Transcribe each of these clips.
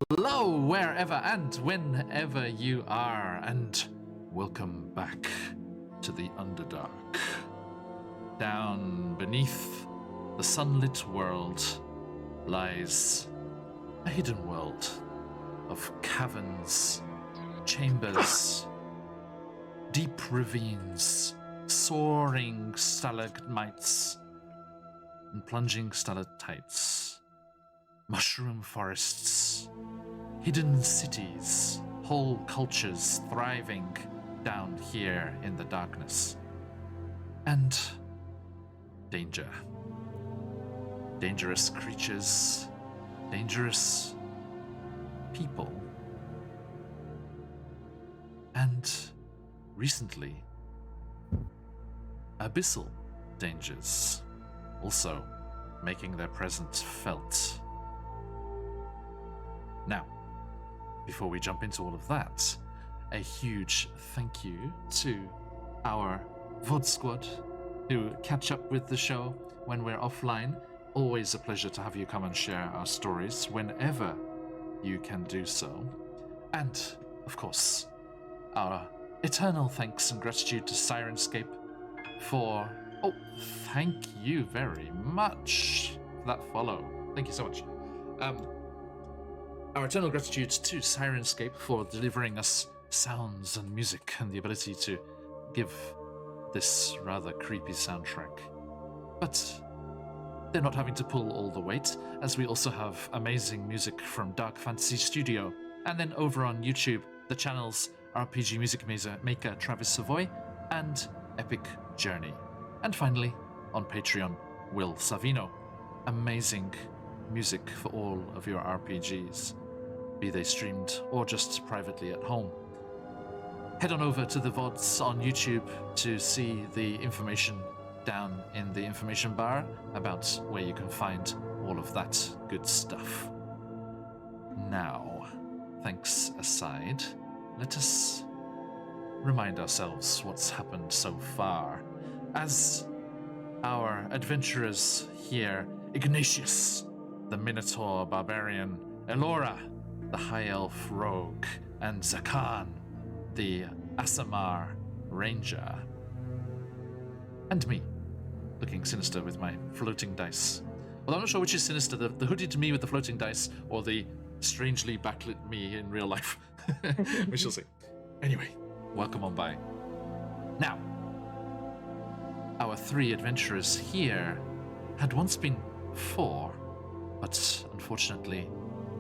Hello, wherever and whenever you are, and welcome back to the Underdark. Down beneath the sunlit world lies a hidden world of caverns, chambers, deep ravines, soaring stalagmites, and plunging stalactites, mushroom forests, hidden cities, whole cultures thriving down here in the darkness, and danger. Dangerous creatures, dangerous people, and recently, abyssal dangers also making their presence felt. Now, before we jump into all of that, a huge thank you to our VOD squad who catch up with the show when we're offline. Always a pleasure to have you come and share our stories whenever you can do so. And, of course, our eternal thanks and gratitude to Syrinscape for... Oh, thank you very much for that follow. Thank you so much. Our eternal gratitude to Syrinscape for delivering us sounds and music and the ability to give this rather creepy soundtrack. But they're not having to pull all the weight, as we also have amazing music from Dark Fantasy Studio. And then over on YouTube, the channels RPG Music Maker Travis Savoy and Epic Journey. And finally, on Patreon, Will Savino. Amazing music for all of your RPGs, be they streamed or just privately at home. Head on over to the VODs on YouTube to see the information down in the information bar about where you can find all of that good stuff. Now, thanks aside, let us remind ourselves what's happened so far. As our adventurers here, Ignatius, the Minotaur Barbarian, Elora, the High Elf Rogue, and Zakan, the Asamar Ranger, and me, looking sinister with my floating dice. Well, I'm not sure which is sinister, the hooded me with the floating dice, or the strangely backlit me in real life. We shall see. Anyway, welcome on by. Now, our three adventurers here had once been four, but unfortunately,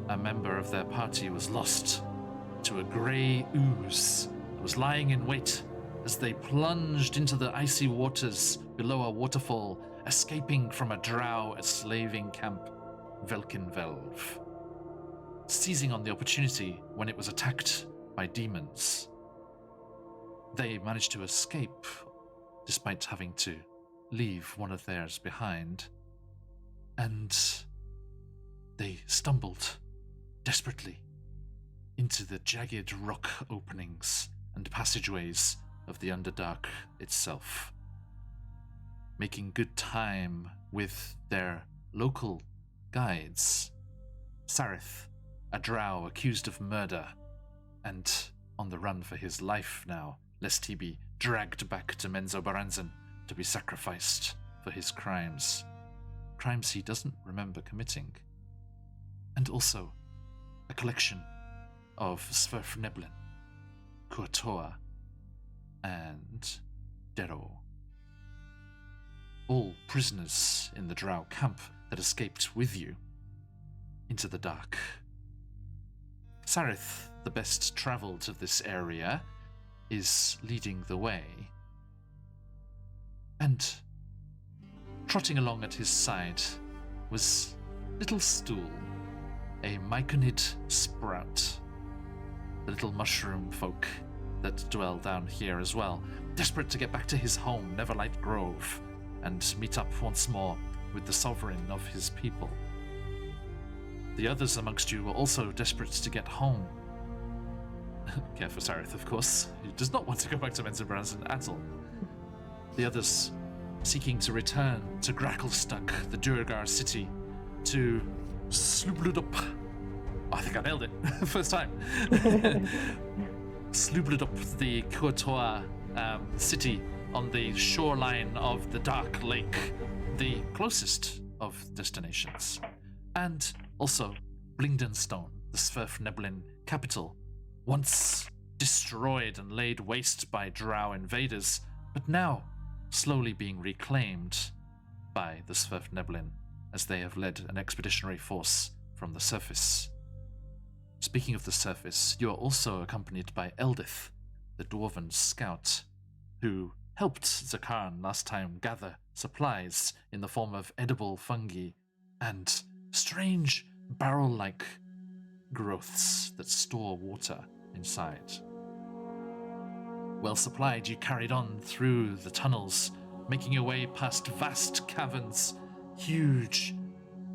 a member of their party was lost to a grey ooze that was lying in wait as they plunged into the icy waters below a waterfall, escaping from a drow slaving camp, Velkinvelv, seizing on the opportunity when it was attacked by demons. They managed to escape, despite having to leave one of theirs behind, and they stumbled desperately into the jagged rock openings and passageways of the Underdark itself, making good time with their local guides, Sarith, a drow accused of murder and on the run for his life now, lest he be dragged back to Menzoberranzan to be sacrificed for his crimes he doesn't remember committing, and also a collection of Sverfneblin, Kurtoa, and Darrow, all prisoners in the drow camp that escaped with you into the dark. Sarith, the best travelled of this area, is leading the way, and trotting along at his side was Little Stool, a myconid sprout, the little mushroom folk that dwell down here as well, desperate to get back to his home, Neverlight Grove, and meet up once more with the sovereign of his people. The others amongst you were also desperate to get home. Care for Sarith, of course, who does not want to go back to Menzoberranzan at all. The others seeking to return to Gracklestug, the Durgar city, to Slubludup, I think I nailed it. First time. Sloobled up the Kuatoa city on the shoreline of the Dark Lake, the closest of destinations. And also Blingdenstone, the Sverfneblin capital, once destroyed and laid waste by drow invaders, but now slowly being reclaimed by the Sverfneblin as they have led an expeditionary force from the surface. Speaking of the surface, you are also accompanied by Eldith, the dwarven scout, who helped Zakarn last time gather supplies in the form of edible fungi and strange barrel-like growths that store water inside. Well supplied, you carried on through the tunnels, making your way past vast caverns, huge,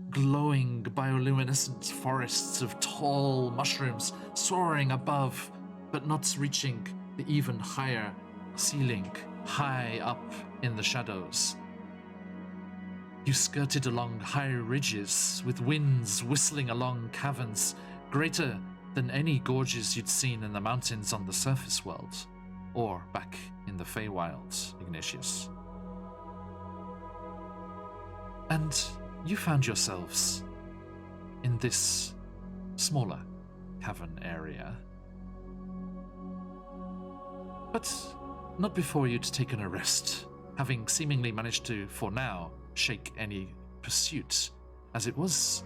glowing bioluminescent forests of tall mushrooms soaring above, but not reaching the even higher ceiling, high up in the shadows. You skirted along high ridges with winds whistling along caverns, greater than any gorges you'd seen in the mountains on the surface world, or back in the Feywilds, Ignatius. And you found yourselves in this smaller cavern area. But not before you'd taken a rest, having seemingly managed to, for now, shake any pursuit, as it was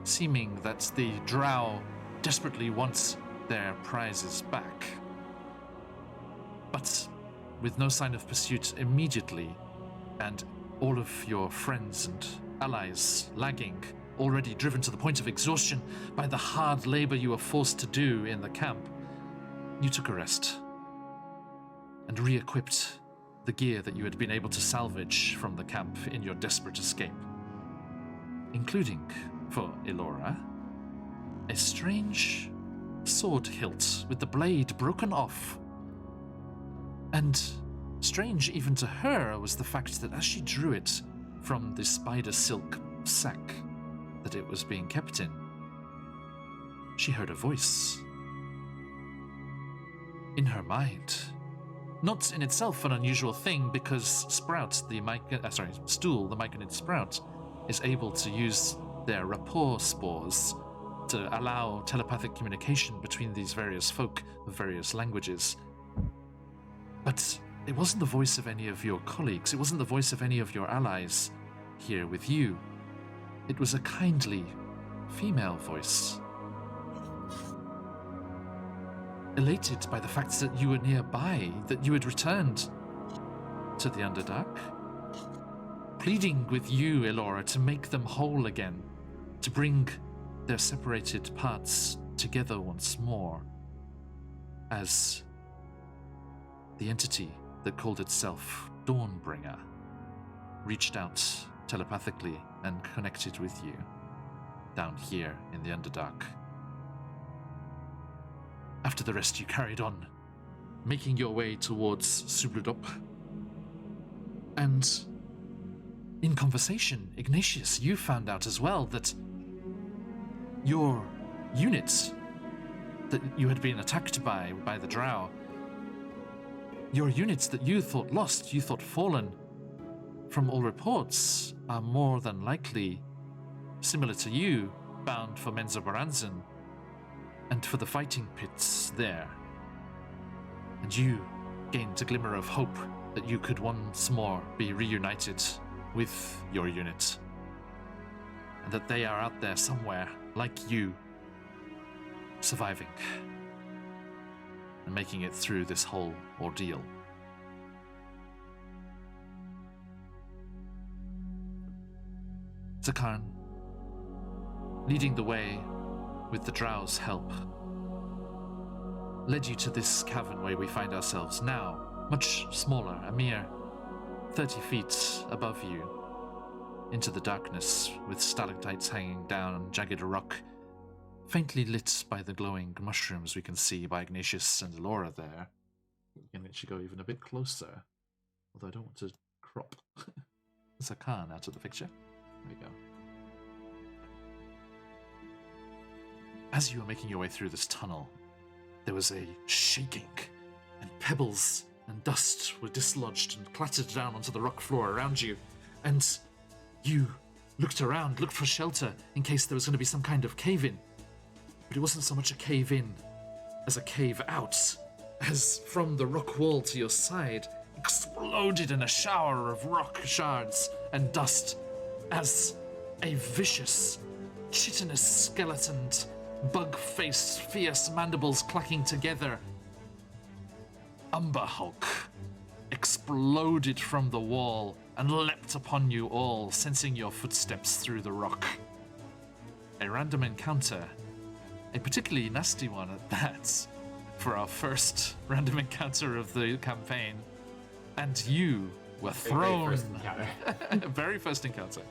seeming that the drow desperately want their prizes back. But with no sign of pursuit immediately, and all of your friends and allies lagging, already driven to the point of exhaustion by the hard labor you were forced to do in the camp, you took a rest and re-equipped the gear that you had been able to salvage from the camp in your desperate escape, including, for Elora, a strange sword hilt with the blade broken off. And strange even to her was the fact that as she drew it from the spider silk sack that it was being kept in, she heard a voice. In her mind. Not in itself an unusual thing, because Stool, the Myconid Sprout, is able to use their rapport spores to allow telepathic communication between these various folk of various languages. But it wasn't the voice of any of your colleagues, it wasn't the voice of any of your allies here with you. It was a kindly female voice. Elated by the fact that you were nearby, that you had returned to the Underdark, pleading with you, Elora, to make them whole again, to bring their separated parts together once more, as the entity that called itself Dawnbringer reached out telepathically and connected with you down here in the Underdark. After the rest, you carried on, making your way towards Subludop. And in conversation, Ignatius, you found out as well that your units that you had been attacked by the drow, your units that you thought lost, you thought fallen, from all reports, are more than likely similar to you, bound for Menzoberranzan and for the fighting pits there. And you gained a glimmer of hope that you could once more be reunited with your unit, and that they are out there somewhere, like you, surviving and making it through this whole ordeal. Zakarn, leading the way with the Drow's help, led you to this cavern where we find ourselves now, much smaller, a mere 30 feet above you, into the darkness with stalactites hanging down jagged rock, faintly lit by the glowing mushrooms we can see by Ignatius and Elora there. We can actually go even a bit closer, although I don't want to crop Zakarn out of the picture. There we go. as you were making your way through this tunnel, there was a shaking, and pebbles and dust were dislodged and clattered down onto the rock floor around you. And you looked around, looked for shelter in case there was going to be some kind of cave-in. But it wasn't so much a cave-in as a cave-out, as from the rock wall to your side exploded in a shower of rock shards and dust as a vicious, chitinous skeletoned, bug-faced, fierce mandibles clacking together Umber Hulk exploded from the wall and leapt upon you all, sensing your footsteps through the rock. A random encounter, a particularly nasty one at that, for our first random encounter of the campaign. And you were thrown. Very first encounter. Very first encounter.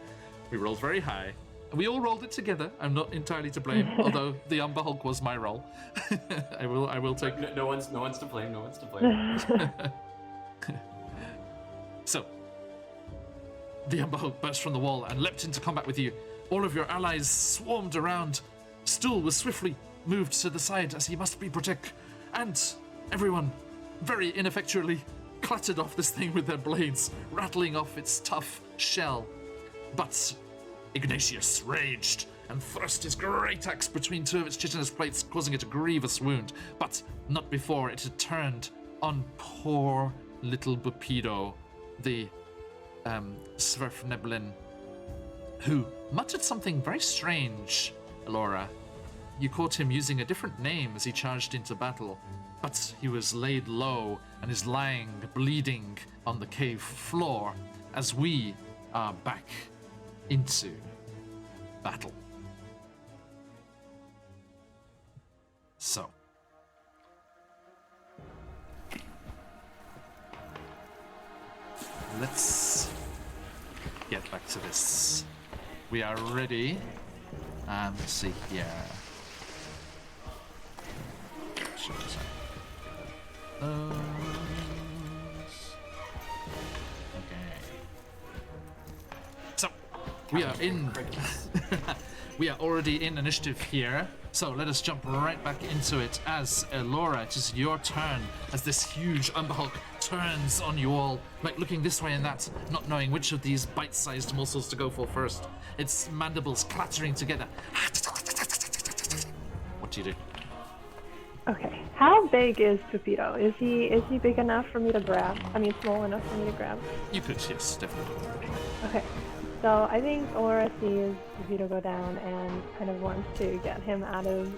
We rolled very high. We all rolled it together. I'm not entirely to blame, although the Umber Hulk was my roll. I will take. No one's to blame. No one's to blame. So, the Umber Hulk burst from the wall and leapt into combat with you. All of your allies swarmed around. Stool was swiftly moved to the side as he must be protect, and everyone, very ineffectually, clattered off this thing with their blades, rattling off its tough shell. But Ignatius raged and thrust his great axe between two of its chitinous plates, causing it a grievous wound, but not before it had turned on poor little Bupido, the Sverfneblin, who muttered something very strange. Alora, you caught him using a different name as he charged into battle, but he was laid low and is lying bleeding on the cave floor as we are back into battle. So, let's get back to this. We are ready. Let's see here. Show this out. Okay. So, we are in. We are already in initiative here. So let us jump right back into it as Laura. It is your turn as this huge Umber Hulk turns on you all, like looking this way and that, not knowing which of these bite-sized morsels to go for first. Its mandibles clattering together. What do you do? Okay. How big is Pepito? Is he big enough for me to grab? I mean, small enough for me to grab? You could, yes, definitely. Okay. So I think Laura sees Pepito go down and kind of wants to get him out of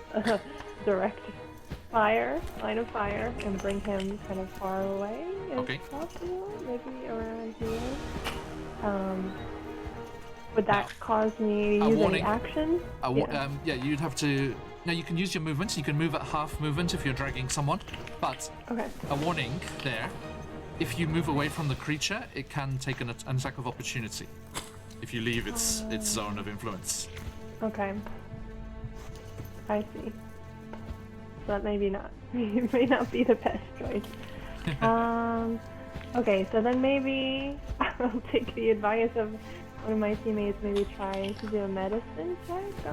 direct line of fire, and bring him kind of far away if possible, maybe around here. Would that cause me to use any action? Yeah, you'd have to. No, you can use your movement. You can move at half movement if you're dragging someone, but a warning there. If you move away from the creature, it can take an attack of opportunity if you leave its zone of influence. Okay. I see. So that maybe not. It may not be the best choice. Okay, so then maybe I'll take the advice of one of my teammates, maybe try to do a medicine check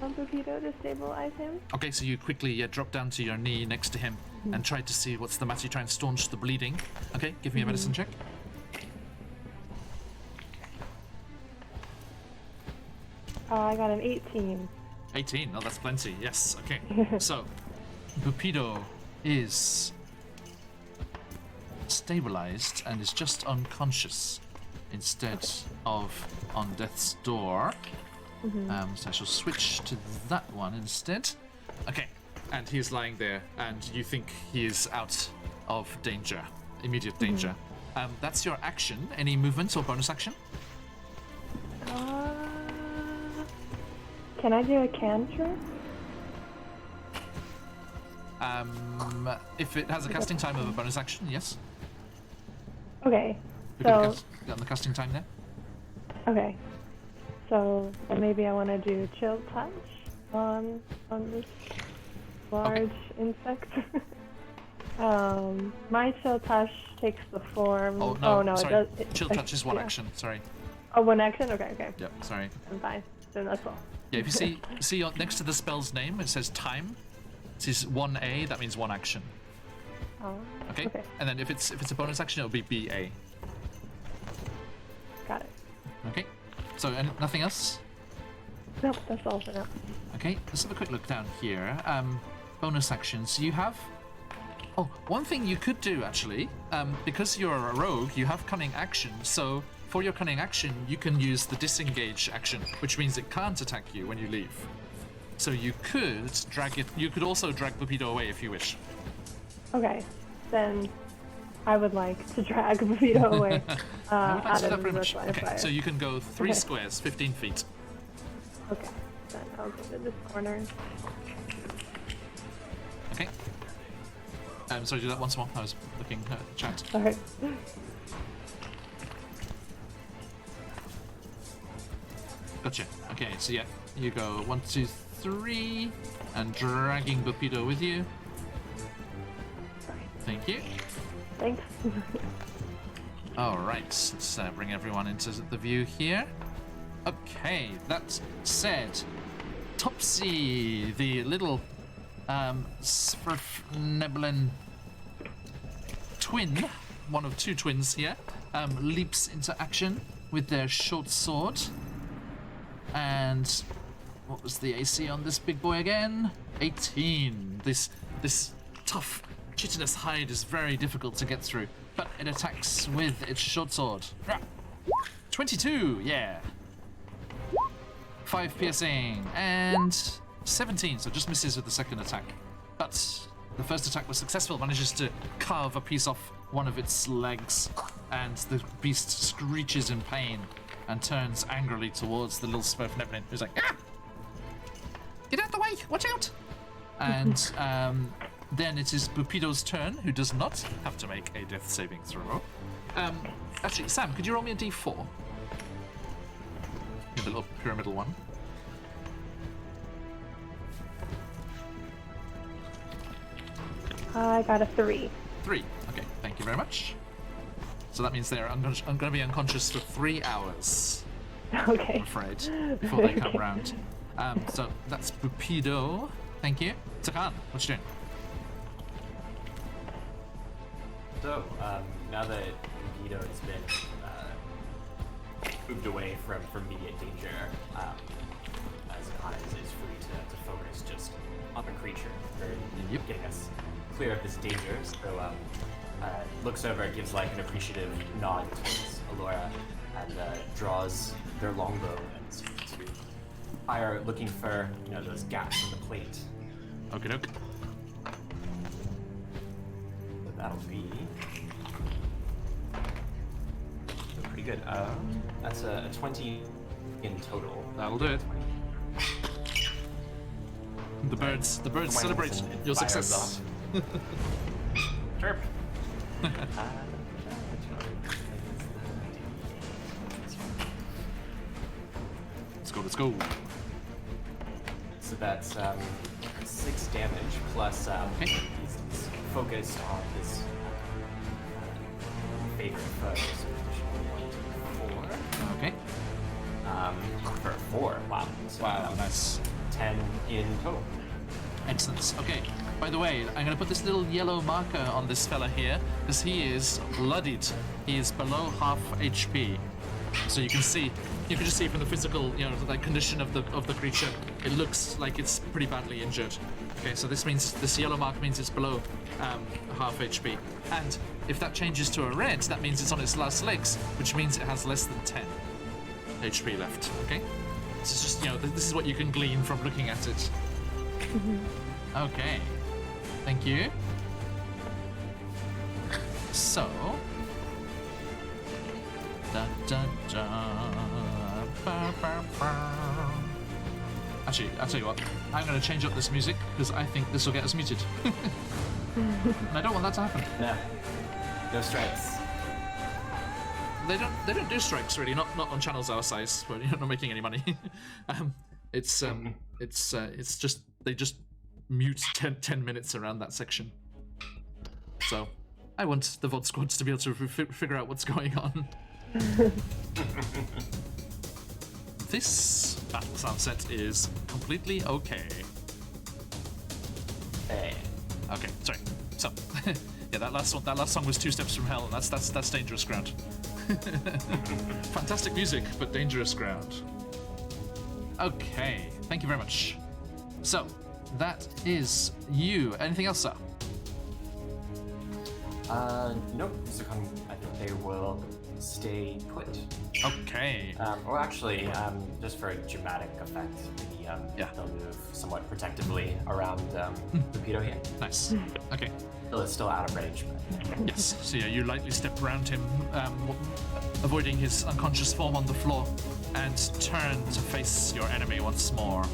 on Pepito to stabilize him. Okay, so you quickly drop down to your knee next to him and try to see what's the matter. You try and staunch the bleeding. Okay, give me a medicine check. I got an 18. 18, oh, that's plenty, yes, okay. So, Bupido is stabilized and is just unconscious instead of on death's door. So I shall switch to that one instead. Okay, and he's lying there, and you think he is out of danger, immediate danger. That's your action. Any movements or bonus action? Can I do a cantrip? If it has a casting time of a bonus action, yes. Okay, We so... got the casting time there? Okay, so maybe I want to do chill touch on this large insect. My chill touch takes the form... Oh no, it sorry. does, Chill touch is one action, sorry. Oh, one action? Okay. Yep, sorry. I'm fine. then that's all. Yeah, if you see next to the spell's name, it says time. It says 1A, that means 1 action. Oh, Okay? And then if it's a bonus action, it'll be BA. got it. Okay? So, nothing else? Nope, that's all for now. Okay, let's have a quick look down here. Bonus actions. You have... Oh, one thing you could do, actually, because you're a rogue, you have cunning action, so for your cunning action, you can use the disengage action, which means it can't attack you when you leave. So you could drag it... You could also drag Bupido away if you wish. Okay, then I would like to drag Vito away I would like out to do that of very the much. line of Okay, fire. so you can go 3 squares, 15 feet. Okay, then I'll go to this corner. Okay. Sorry, do that once more. I was looking at the chat. Sorry. Gotcha. Okay, so yeah, you go 1, 2, 3, and dragging Bupido with you. Thank you. Thanks. Alright, let's bring everyone into the view here. Okay, that said, Topsy, the little Svrfneblin twin, one of 2 twins here, leaps into action with their short sword. And what was the AC on this big boy again? 18. This tough chitinous hide is very difficult to get through, but it attacks with its short sword. 22, yeah. 5 piercing and 17, so just misses with the second attack. But the first attack was successful, manages to carve a piece off one of its legs, and the beast screeches in pain and turns angrily towards the little Svrfneblin, who's like, ah! Get out the way! Watch out! And then it is Bupido's turn, who does not have to make a death saving throw. Actually, Sam, could you roll me a d4? The little pyramidal one. I got a 3. 3. Okay, thank you very much. So that means they're going to be unconscious for 3 hours, Okay. I'm afraid, before they come round. So that's Bupido. Thank you. Takan, what you doing? So, now that Vito has been moved away from immediate danger, Zakana is free to focus just on the creature, or getting us clear of this danger. So, looks over, gives like an appreciative nod towards Alora, and draws their longbow and starts to fire, looking for those gaps in the plate. Okie doke. So that'll be pretty good. That's a 20 in total. That'll do it. The birds celebrate your success. Chirp. Let's go. So that's 6 damage plus he's focused on his favorite foe. So additional 1 to 4. Okay. For 4. Wow. So Wow, nice. 10 in total. Excellent. Okay. By the way, I'm going to put this little yellow marker on this fella here, because he is bloodied. He is below half HP. So you can just see from the physical, the condition of the creature, it looks like it's pretty badly injured. Okay, so this yellow mark means it's below half HP. And if that changes to a red, that means it's on its last legs, which means it has less than 10 HP left. Okay? This is just, this is what you can glean from looking at it. Okay. Thank you. So... Dun, dun, dun, ba, ba, ba. Actually, I'll tell you what. I'm going to change up this music because I think this will get us muted. And I don't want that to happen. No strikes. They don't do strikes really. Not on channels our size where you're not making any money. It's just they just mute 10 minutes around that section. So I want the VOD squads to be able to figure out what's going on. this battle sound set is completely okay. Hey. Okay, sorry. So, yeah, that last song was Two Steps from Hell, and that's dangerous ground. Fantastic music, but dangerous ground. Okay, thank you very much. So, that is you. Anything else, sir? Nope. So I think they will stay put. Okay. Or actually, just for a dramatic effect, maybe they'll move somewhat protectively around Rapido here. Nice. Okay. It's still out of range, but... Yes. So yeah, you lightly step around him, avoiding his unconscious form on the floor, and turn to face your enemy once more.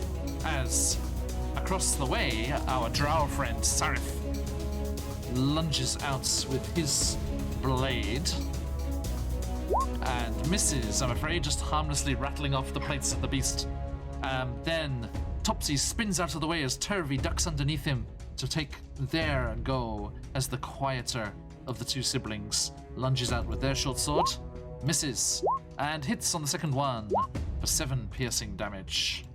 As across the way, our drow friend Sarith lunges out with his blade and misses, I'm afraid, just harmlessly rattling off the plates of the beast. Then Topsy spins out of the way as Turvy ducks underneath him to take their go as the quieter of the two siblings lunges out with their short sword, misses, and hits on the second one for 7 piercing damage.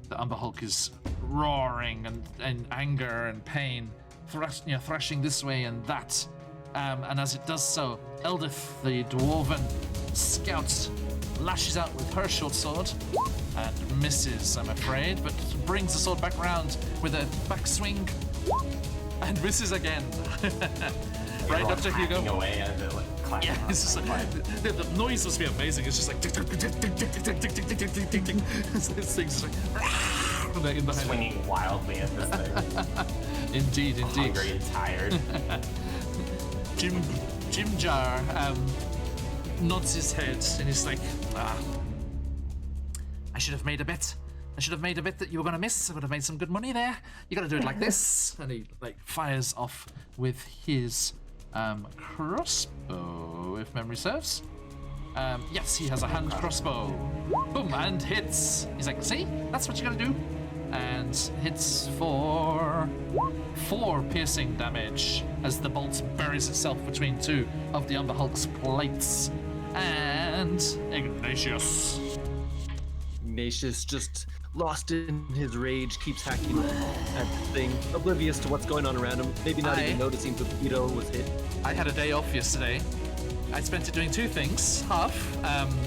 The Umber Hulk is roaring in anger and pain, thrashing this way and that. And as it does so, Eldith, the dwarven scout, lashes out with her short sword and misses, I'm afraid, but brings the sword back round with a backswing and misses again. Right up to Hugo. Away and like, yeah, it's just like, the noise must be amazing. It's just like tick, tick, tick, tick, tick, tick, tick, tick, tick, tick, tick, tick, tick. This thing's like in the swinging wildly at this thing. Indeed. Hungry and tired. Jim Jar nods his head and he's like, I should have made a bet. I should have made a bet that you were going to miss. I would have made some good money there. You got to do it like this. And he fires off with his crossbow, if memory serves. Yes, he has a hand crossbow. Boom, and hits. He's like, see, that's what you got to do. And hits for 4 piercing damage as the bolt buries itself between 2 of the Umber Hulk's plates. And Ignatius. Ignatius, just lost in his rage, keeps hacking at the thing, oblivious to what's going on around him, maybe not even noticing Rapido was hit. I had a day off yesterday. I spent it doing 2 things. Half,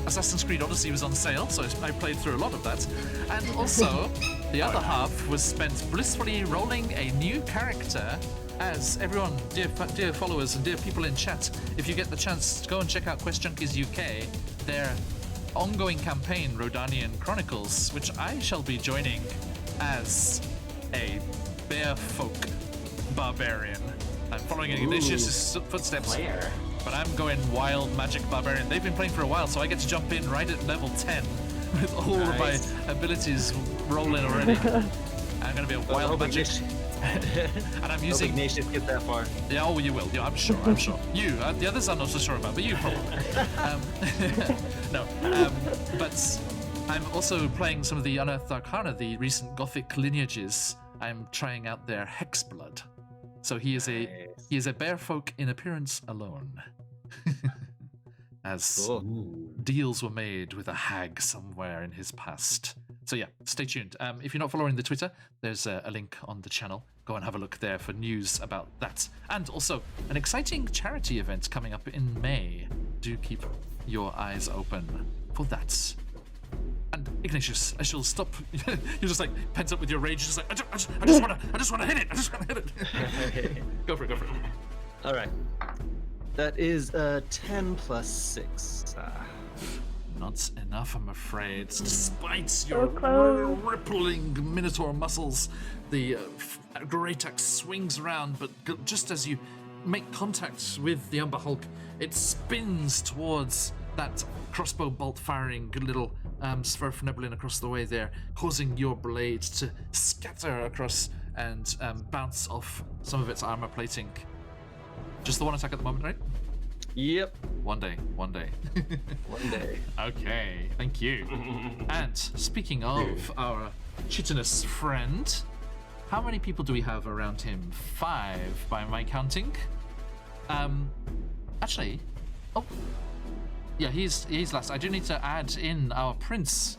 Assassin's Creed Odyssey was on sale, so I played through a lot of that. And also, the other half was spent blissfully rolling a new character. As everyone, dear followers and dear people in chat, if you get the chance to go and check out Quest Junkies UK, their ongoing campaign, Rodanian Chronicles, which I shall be joining as a bear-folk barbarian. I'm following Ignatius' footsteps. But I'm going wild magic barbarian. They've been playing for a while, so I get to jump in right at level 10 with all of my abilities rolling already. I'm going to be a wild magic. And I'm using... Ignatius get that far. Yeah, oh, you will. Yeah, I'm sure. You, the others I'm not so sure about, but you probably. But I'm also playing some of the Unearthed Arcana, the recent Gothic lineages. I'm trying out their Hexblood. So he is a bearfolk in appearance alone. As deals were made with a hag somewhere in his past. So yeah, stay tuned. If you're not following the Twitter, there's a link on the channel. Go and have a look there for news about that. And also, an exciting charity event coming up in May. Do keep your eyes open for that. And Ignatius, I shall stop. You're just like pent up with your rage. Just like I just want to hit it. Go for it. All right. That is 10 plus 6. Not enough, I'm afraid. Despite your rippling minotaur muscles, the great axe swings around, but just as you make contact with the Umber Hulk, it spins towards that crossbow bolt firing good little Sverfneblin across the way there, causing your blade to scatter across and bounce off some of its armor plating. Just the one attack at the moment, right? Yep. One day. One day. Okay, thank you. And speaking of our chitinous friend, how many people do we have around him? 5 by my counting. Actually, Yeah, he's last. I do need to add in our prince.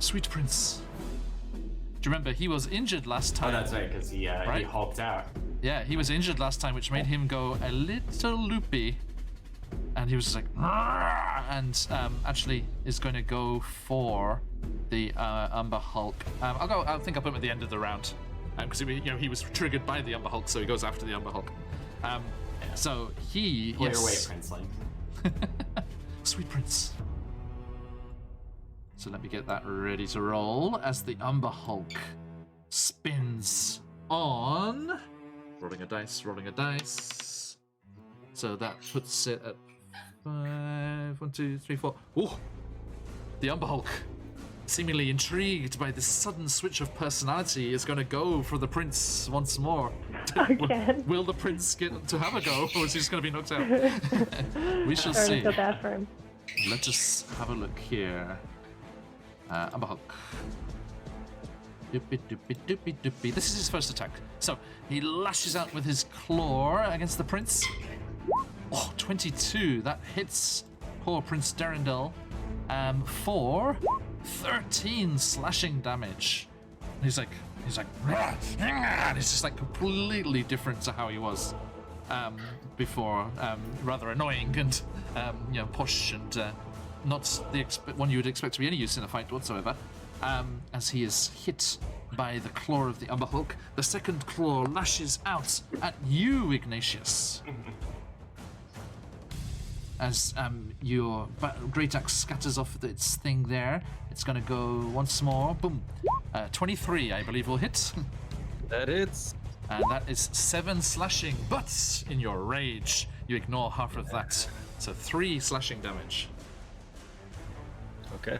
Sweet prince. Do you remember he was injured last time? Oh, that's right, because he hulked out. Yeah, he was injured last time, which made him go a little loopy. And he was just like, "Rrrr," and actually is going to go for the Umber Hulk. I think I'll put him at the end of the round, because he was triggered by the Umber Hulk, so he goes after the Umber Hulk. So he Pull your weight, Princeling. Sweet Prince. So let me get that ready to roll as the Umber Hulk spins on. Rolling a dice. So that puts it at 5. 1, 2, 3, 4. Ooh! The Umber Hulk, seemingly intrigued by this sudden switch of personality, is going to go for the prince once more. Again. Will the prince get to have a go, or is he just going to be knocked out? We shall see. So bad for him. Let us have a look here. Umber Hulk. Doopy. This is his first attack. So he lashes out with his claw against the prince. Oh, 22. That hits poor Prince Derendel for 13 slashing damage. And he's like, and it's just like completely different to how he was before. Rather annoying and posh and not the one you would expect to be any use in a fight whatsoever. As he is hit by the claw of the Umber Hulk, the second claw lashes out at you, Ignatius. As your great axe scatters off its thing there, it's going to go once more. Boom. 23, I believe, will hit. That hits. And that is 7 slashing, but in your rage, you ignore half of that. So 3 slashing damage. Okay.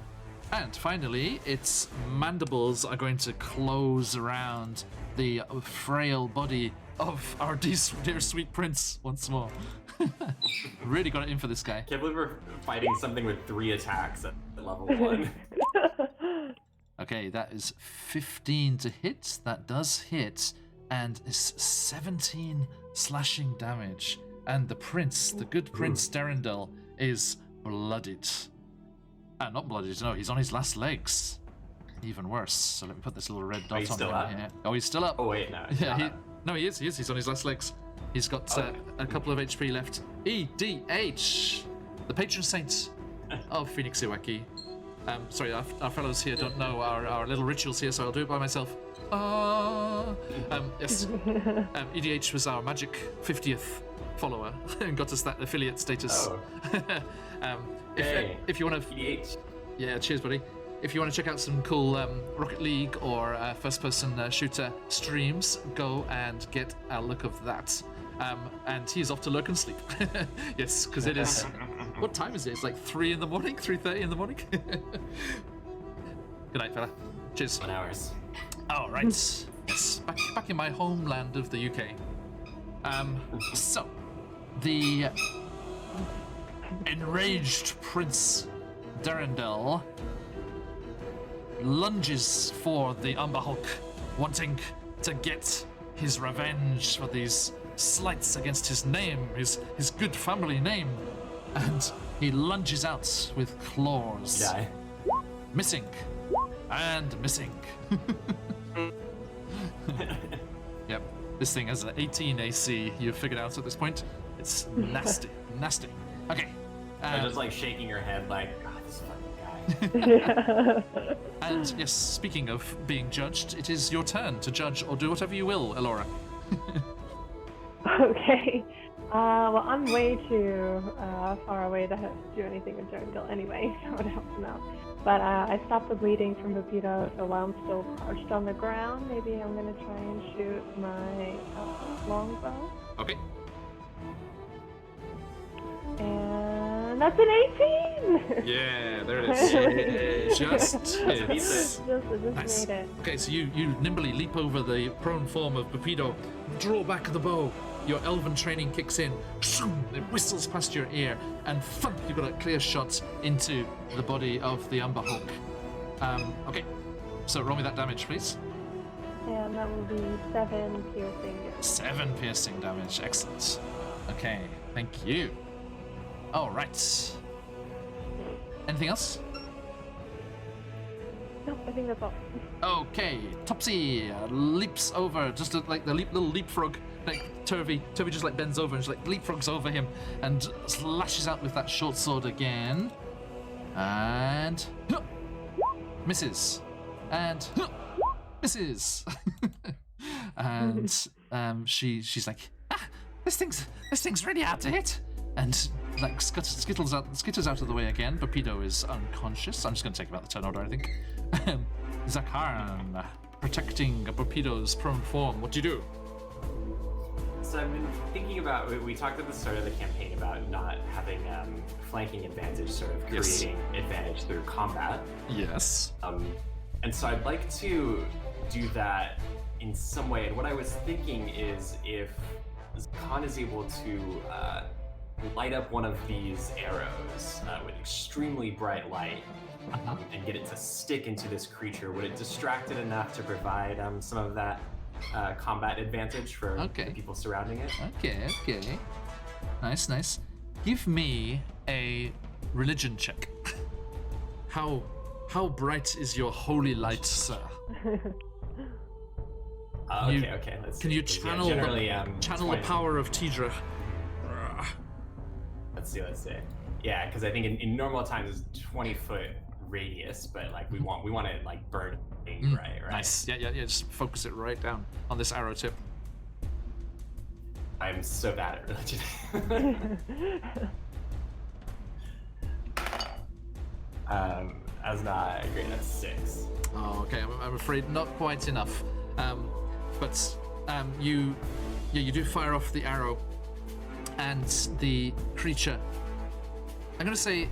And finally, its mandibles are going to close around the frail body of our dear sweet prince once more. Really got it in for this guy. Can't believe we're fighting something with 3 attacks at level 1. Okay, that is 15 to hit. That does hit, and is 17 slashing damage. And the prince, the good Prince Derendel, is bloodied. Not bloodied, no, he's on his last legs. Even worse. So let me put this little red dot on him here. Oh, he's still up. Oh, wait, no. He is. He's on his last legs. He's got a couple of HP left. EDH, the patron saint of Phoenix Iwaki. Sorry, our fellows here don't know our little rituals here, so I'll do it by myself. Yes. EDH was our magic 50th follower and got us that affiliate status. Oh. If you want to... EDH. Yeah, cheers, buddy. If you want to check out some cool Rocket League or first-person shooter streams, go and get a look of that. And he's off to lurk and sleep. Yes, because it is... What time is it? It's like 3 in the morning? 3:30 in the morning? Good night, fella. Cheers. 1 hour. All right. Yes, back in my homeland of the UK. So, the enraged Prince Derendel lunges for the Umber Hulk, wanting to get his revenge for these slights against his name, his good family name. And he lunges out with claws. Die. Missing. And missing. Yep. This thing has an 18 AC, you've figured out at this point. It's nasty. Nasty. Okay. I'm just like shaking your head like, God, this fucking guy. And yes, speaking of being judged, it is your turn to judge or do whatever you will, Elora. Okay. Well, I'm way too far away to do anything with Derendil anyway, so it would help him out. But I stopped the bleeding from Pepito, so while I'm still crouched on the ground, maybe I'm going to try and shoot my longbow. Okay. And that's an 18! Yeah, there it is. Just hits. Just Nice. made it. Okay, so you nimbly leap over the prone form of Pepito, draw back the bow. Your elven training kicks in. It whistles past your ear, and thump! You've got a clear shot into the body of the Umber Hulk. Okay, so roll me that damage, please. And that will be 7 piercing. 7 piercing damage. Excellent. Okay, thank you. All right. Anything else? No, I think that's all. Okay, Topsy leaps over, just like the little leapfrog, like Turvy. Turvy just like bends over and just like leapfrogs over him and slashes out with that short sword again. And misses. And misses. And she's like, this thing's really hard to hit. And like skitters out of the way again. Burpido is unconscious. I'm just gonna take him out the turn order, I think. Zakharan, protecting Burpido's prone form. What do you do? So I've been thinking about, we talked at the start of the campaign about not having flanking advantage, sort of creating advantage through combat. Yes. And so I'd like to do that in some way. And what I was thinking is if Khan is able to light up one of these arrows with extremely bright light and get it to stick into this creature, would it distract it enough to provide some of that combat advantage for the people surrounding it? Okay. Nice. Give me a religion check. How bright is your holy light, sir? Okay. Let's can see. you channel channel the power of Tidra? Let's see. Yeah, because I think in normal times it's 20-foot radius, but like we want it like burning right? Nice. Yeah. Just focus it right down on this arrow tip. I'm so bad at religion. That's not great. That's 6. Oh, okay. I'm afraid not quite enough. But you do fire off the arrow, and the creature. I'm gonna say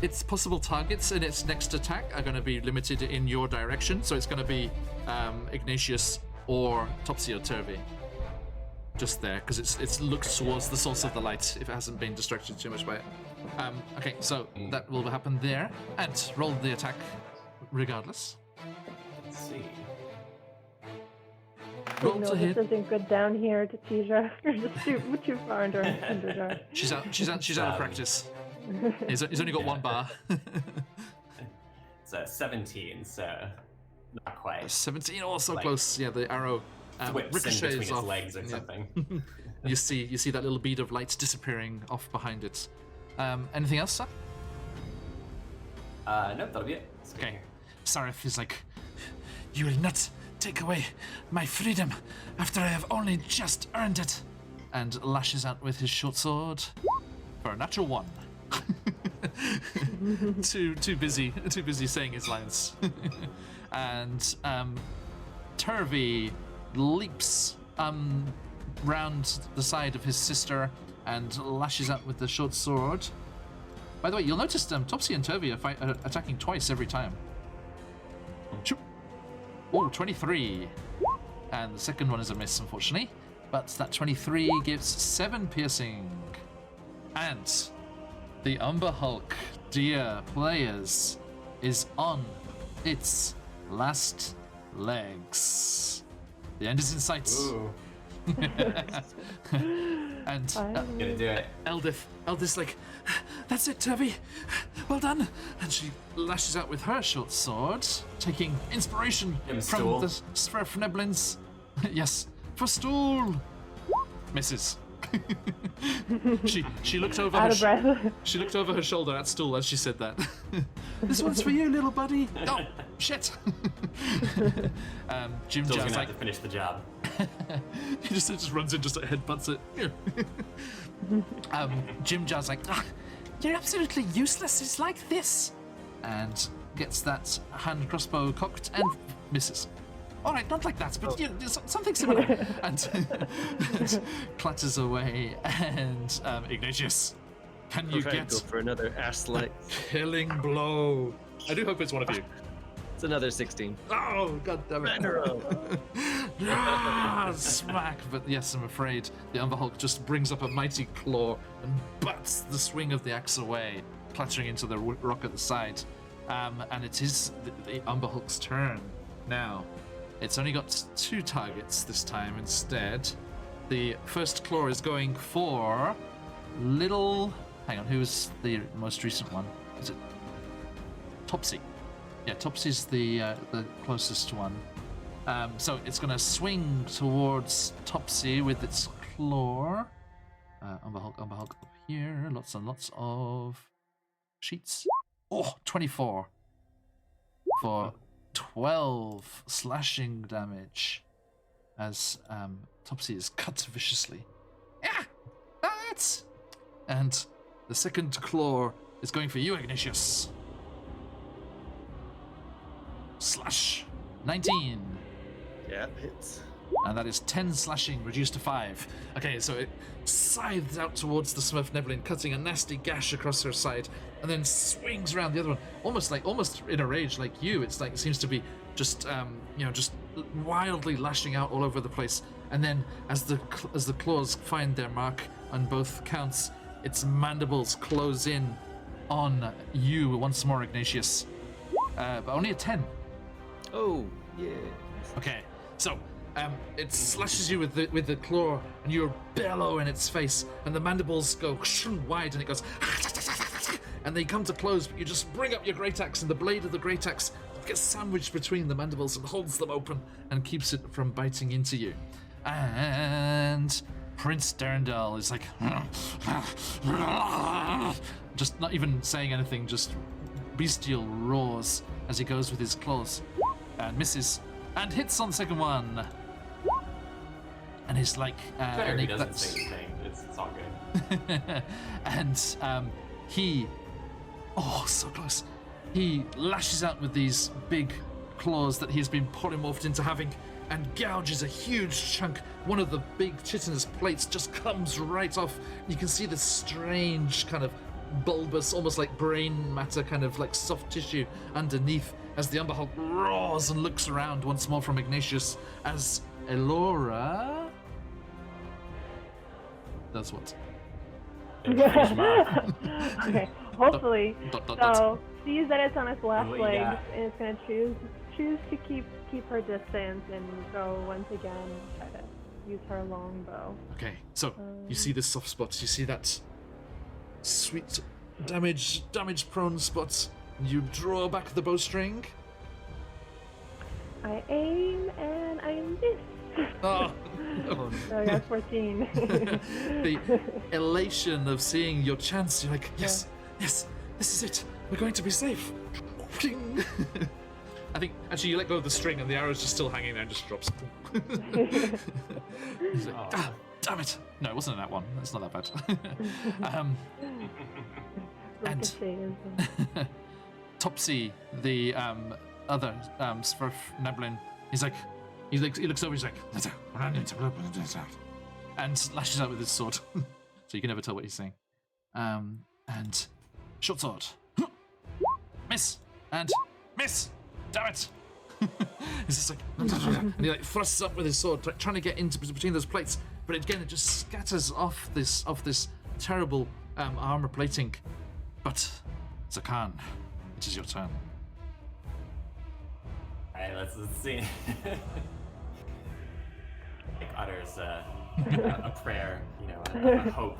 its possible targets in its next attack are going to be limited in your direction, so it's going to be Ignatius or Topsy or Turvy. Just there, because it's looked towards the source of the light if it hasn't been distracted too much by it. Okay, so that will happen there, and roll the attack regardless. Let's see. Roll to hit. This isn't good down here to Tidra. You're just too far into our She's out of practice. He's only got one bar. It's 17, so not quite. 17, so close. Yeah, the arrow ricochets between off. Its legs or something. You see that little bead of light disappearing off behind it. Anything else, sir? Nope, that'll be it. Okay. Sarif is like, you will not take away my freedom after I have only just earned it, and lashes out with his short sword for a natural 1. too busy saying his lines. And Turvy leaps round the side of his sister and lashes out with the short sword. By the way, you'll notice Topsy and Turvy are attacking twice every time. Oh, 23. And the second one is a miss, unfortunately. But that 23 gives 7 piercing. And the Umber Hulk, dear players, is on its last legs. The end is in sight. Ooh. And Gonna do it. Eldith's like, that's it, Turvy. Well done. And she lashes out with her short sword, taking inspiration from the Sverfneblins. Yes, for stool. Misses. She looked over she looked over her shoulder at Stool as she said that. This one's for you, little buddy. Oh shit. Jim Stool's Jazz gonna like have to finish the job. he just runs in, just like headbutts it. Jim Jazz like, you're absolutely useless. It's like this, and gets that hand crossbow cocked and misses. All right, not like that, but something similar. and clatters away. And Ignatius, can you get go for another ass-like killing blow? I do hope it's one of you. It's another 16. Oh, god damn it. Smack. But yes, I'm afraid the Umber Hulk just brings up a mighty claw and butts the swing of the axe away, clattering into the rock at the side. And it is the Umber Hulk's turn now. It's only got 2 targets this time instead. The first claw is going for little hang on, who's the most recent one? Is it Topsy? Yeah, Topsy's the closest one. So it's going to swing towards Topsy with its claw. Umber Hulk up here. Lots and lots of sheets. Oh, 24 for 12 slashing damage as Topsy is cut viciously. Yeah, that's. And the second claw is going for you, Ignatius. Slash 19. Yeah, hits. And that is 10 slashing reduced to 5. Okay, so it scythes out towards the Smurf Nebulin, cutting a nasty gash across her side, and then swings around the other one, almost in a rage like you. It's like it seems to be just just wildly lashing out all over the place. And then as the claws find their mark on both counts, its mandibles close in on you once more, Ignatius. But only a 10. Oh, yeah. Okay, so it slashes you with the claw, and you bellow in its face, and the mandibles go wide, and it goes, and they come to close. But you just bring up your great axe, and the blade of the great axe gets sandwiched between the mandibles and holds them open and keeps it from biting into you. And Prince Derndal is like, just not even saying anything, just bestial roars as he goes with his claws and misses and hits on the second one. And he's like, Better he doesn't say anything. It's all good. And he, so close. He lashes out with these big claws that he's been polymorphed into having, and gouges a huge chunk. One of the big chitinous plates just comes right off. You can see this strange kind of bulbous, almost like brain matter, kind of like soft tissue underneath as the Umber Hulk roars and looks around once more from Ignatius as Elora does what? Okay, hopefully. Dot. So sees that it's on its left Well, legs, yeah. and it's gonna choose to keep her distance and go once again, try to use her longbow. Okay, so you see this soft spot, you see that sweet damage prone spot. You draw back the bowstring. I aim and I miss. Oh, So I got 14. the elation of seeing your chance. You're like, yes, this is it. We're going to be safe. Pling. I think actually you let go of the string and the arrow's just still hanging there and just drops. He's like, damn it! No, it wasn't in that one. It's not that bad. And Ricochets. Topsy, the other Smurf Nebulin, he looks over. He's like, and lashes out with his sword, so you can never tell what he's saying. And short sword, miss and miss. Damn it! He's just like, and he like thrusts up with his sword, trying to get into between those plates. But again, it just scatters off this terrible armor plating. But Zakan, it is your turn. Alright, let's see. Nick utters a prayer, a hope.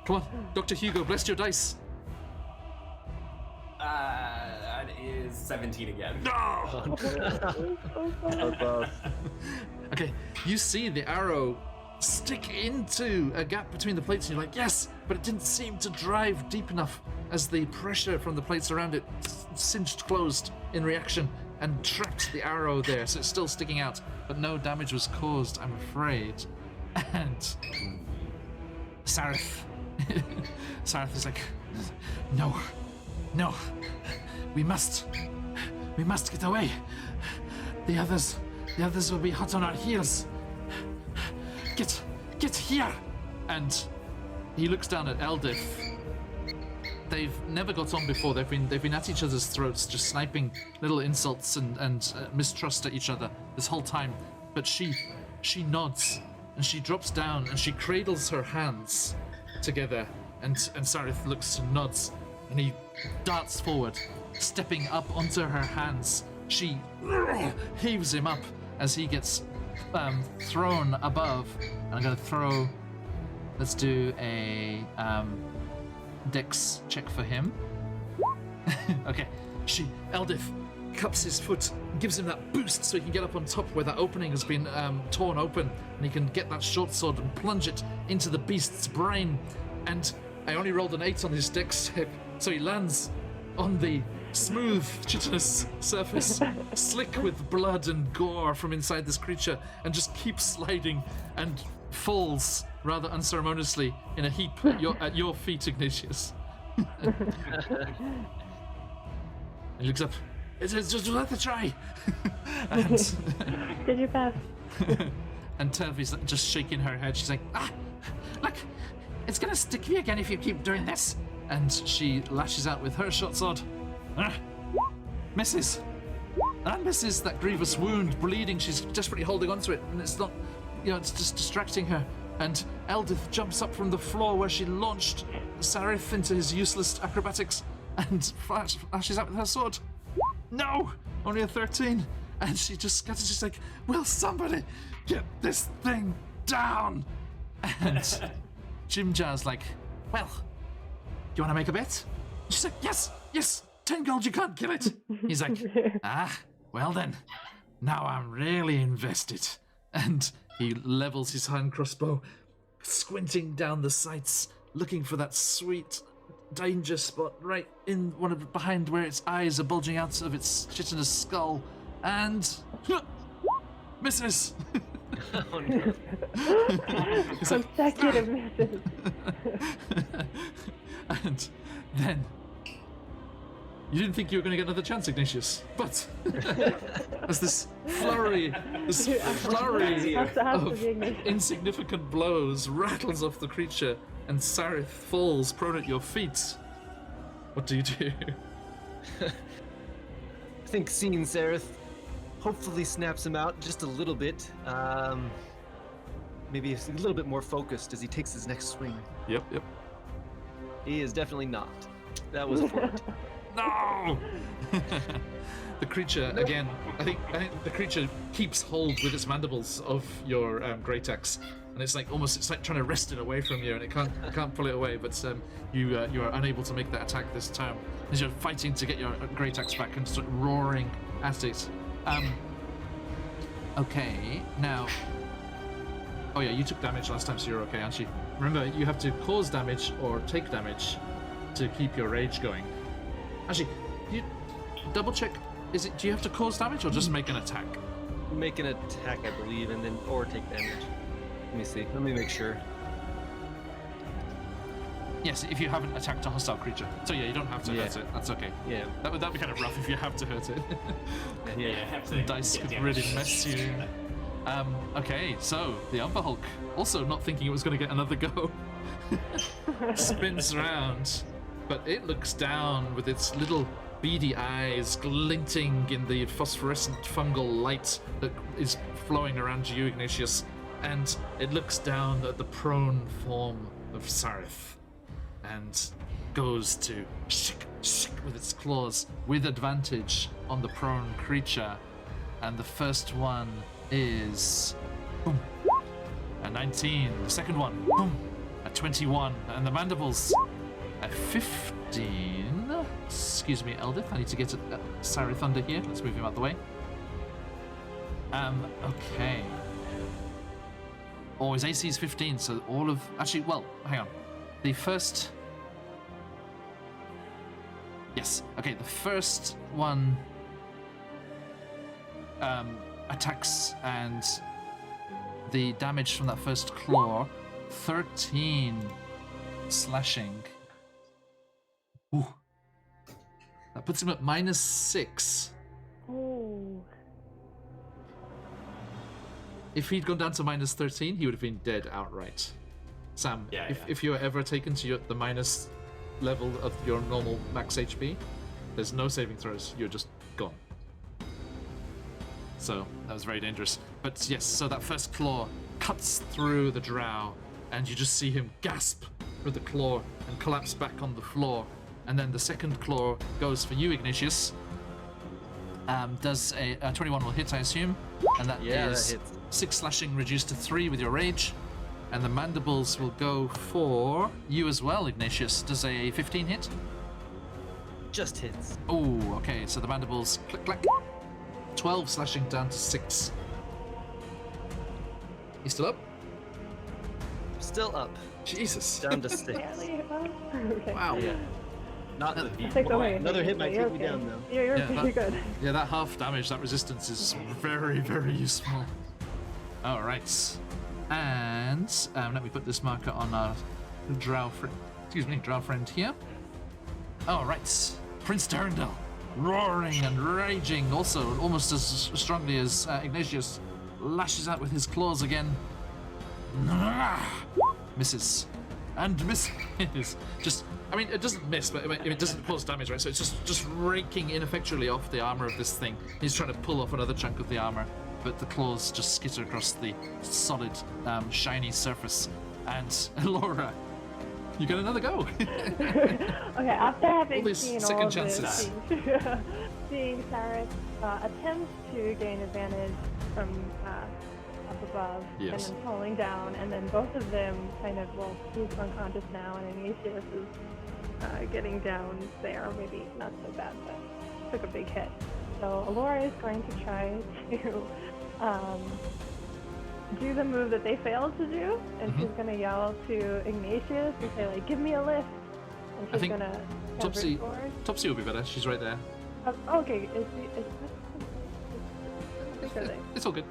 Come on, Dr. Hugo, bless your dice. That is 17 again. No! Okay, you see the arrow stick into a gap between the plates, and you're like, yes, but it didn't seem to drive deep enough as the pressure from the plates around it cinched closed in reaction and trapped the arrow there, so it's still sticking out, but no damage was caused, I'm afraid. And Sarith is like, no, we must get away. The others will be hot on our heels. Get here! And he looks down at Eldith. They've never got on before. They've been at each other's throats, just sniping little insults and mistrust at each other this whole time. But she nods and she drops down and she cradles her hands together. And Sarith looks and nods, and he darts forward, stepping up onto her hands. She heaves him up as he gets thrown above. And I'm going to throw let's do a dex check for him. Okay, Eldith cups his foot, gives him that boost so he can get up on top where that opening has been torn open, and he can get that short sword and plunge it into the beast's brain. And I only rolled an 8 on his dex hip, so he lands on the smooth, chitinous surface, slick with blood and gore from inside this creature, and just keeps sliding and falls rather unceremoniously in a heap at your feet, Ignatius. He looks up. It's just worth a try. And Did you pass? and Turvey's just shaking her head. She's like, look, it's gonna stick me again if you keep doing this. And she lashes out with her short sword. Misses. And misses that grievous wound, bleeding. She's desperately holding onto it, and it's not, it's just distracting her. And Eldith jumps up from the floor where she launched Sarith into his useless acrobatics and flashes out with her sword. No! Only a 13. And she just gets just like, will somebody get this thing down? And Jim Jar's like, well, do you want to make a bet? She's like, yes, 10 gold, you can't kill it. He's like, well then, now I'm really invested. And he levels his hand crossbow, squinting down the sights, looking for that sweet danger spot right in behind where its eyes are bulging out of its chitinous skull, and misses. Oh, no. Consecutive misses. And then you didn't think you were going to get another chance, Ignatius, but as this flurry of insignificant blows rattles off the creature, and Sarith falls prone at your feet. What do you do? I think seeing Sarith hopefully snaps him out just a little bit. Maybe a little bit more focused as he takes his next swing. Yep. He is definitely not. That was a fort. No! The creature, again, I think the creature keeps hold with its mandibles of your great axe. And it's like trying to wrest it away from you, and it can't pull it away. But you are unable to make that attack this turn as you're fighting to get your great axe back and start roaring at it. Okay, now. Oh yeah, you took damage last time, so you're okay, aren't you? Remember, you have to cause damage or take damage to keep your rage going. Actually, you double check. Do you have to cause damage or just make an attack? Make an attack, I believe, and then or take damage. Let me see. Let me make sure. Yes, if you haven't attacked a hostile creature. So yeah, you don't have to hurt it. That's okay. Yeah. That'd be kind of rough if you have to hurt it. Yeah. Dice could really mess you. Okay, so the Umber Hulk, also not thinking it was going to get another go, spins around, but it looks down with its little beady eyes glinting in the phosphorescent fungal light that is flowing around you, Ignatius, and it looks down at the prone form of Sarith and goes to shik with its claws with advantage on the prone creature. And the first one is boom, a 19. The second one, boom, a 21. And the mandibles, a 15. Excuse me, Eldith, I need to get Sarith under here. Let's move him out the way. Okay. Oh, his AC is 15, so all of... Actually, well, hang on. The first... Yes, okay, the first one attacks, and the damage from that first claw, 13 slashing. Ooh. That puts him at -6. Oh. If he'd gone down to -13, he would have been dead outright. Sam, if you are ever taken to the minus level of your normal max HP, there's no saving throws. You're just gone. So that was very dangerous. But yes, so that first claw cuts through the drow, and you just see him gasp for the claw and collapse back on the floor. And then the second claw goes for you, Ignatius. Does a 21 will hit, I assume, and that is that hits. 6 slashing reduced to 3 with your rage. And the mandibles will go for you as well, Ignatius. Does a 15 hit? Just hits. Oh, okay. So the mandibles click, clack. 12 slashing down to 6. You still up? Still up. Jesus. Down to 6. Barely. Okay. Wow. Yeah. Not the I think okay. Another hit might You're take me okay. down, though. You're Yeah, pretty good. Yeah, that half damage, that resistance is very, very useful. All right. And let me put this marker on our drow friend here. All right. Prince Durandal, roaring and raging, also almost as strongly as Ignatius, lashes out with his claws again. Misses. And misses. Just, I mean, it doesn't miss, but it doesn't cause damage, right? So it's just raking ineffectually off the armor of this thing. He's trying to pull off another chunk of the armor, but the claws just skitter across the solid, shiny surface. And Laura, you get another go. Okay, after having All these seen second all of chances. this, seeing Cyrus attempt to gain advantage from up above, Yes. and then falling down, and then both of them kind of, well, he's unconscious now, and Ignatius is getting down there, maybe not so bad, but took a big hit. So Alora is going to try to do the move that they failed to do, and she's going to yell to Ignatius and say, like, give me a lift. And she's think going to Topsy will be better. She's right there. okay, is It's all good.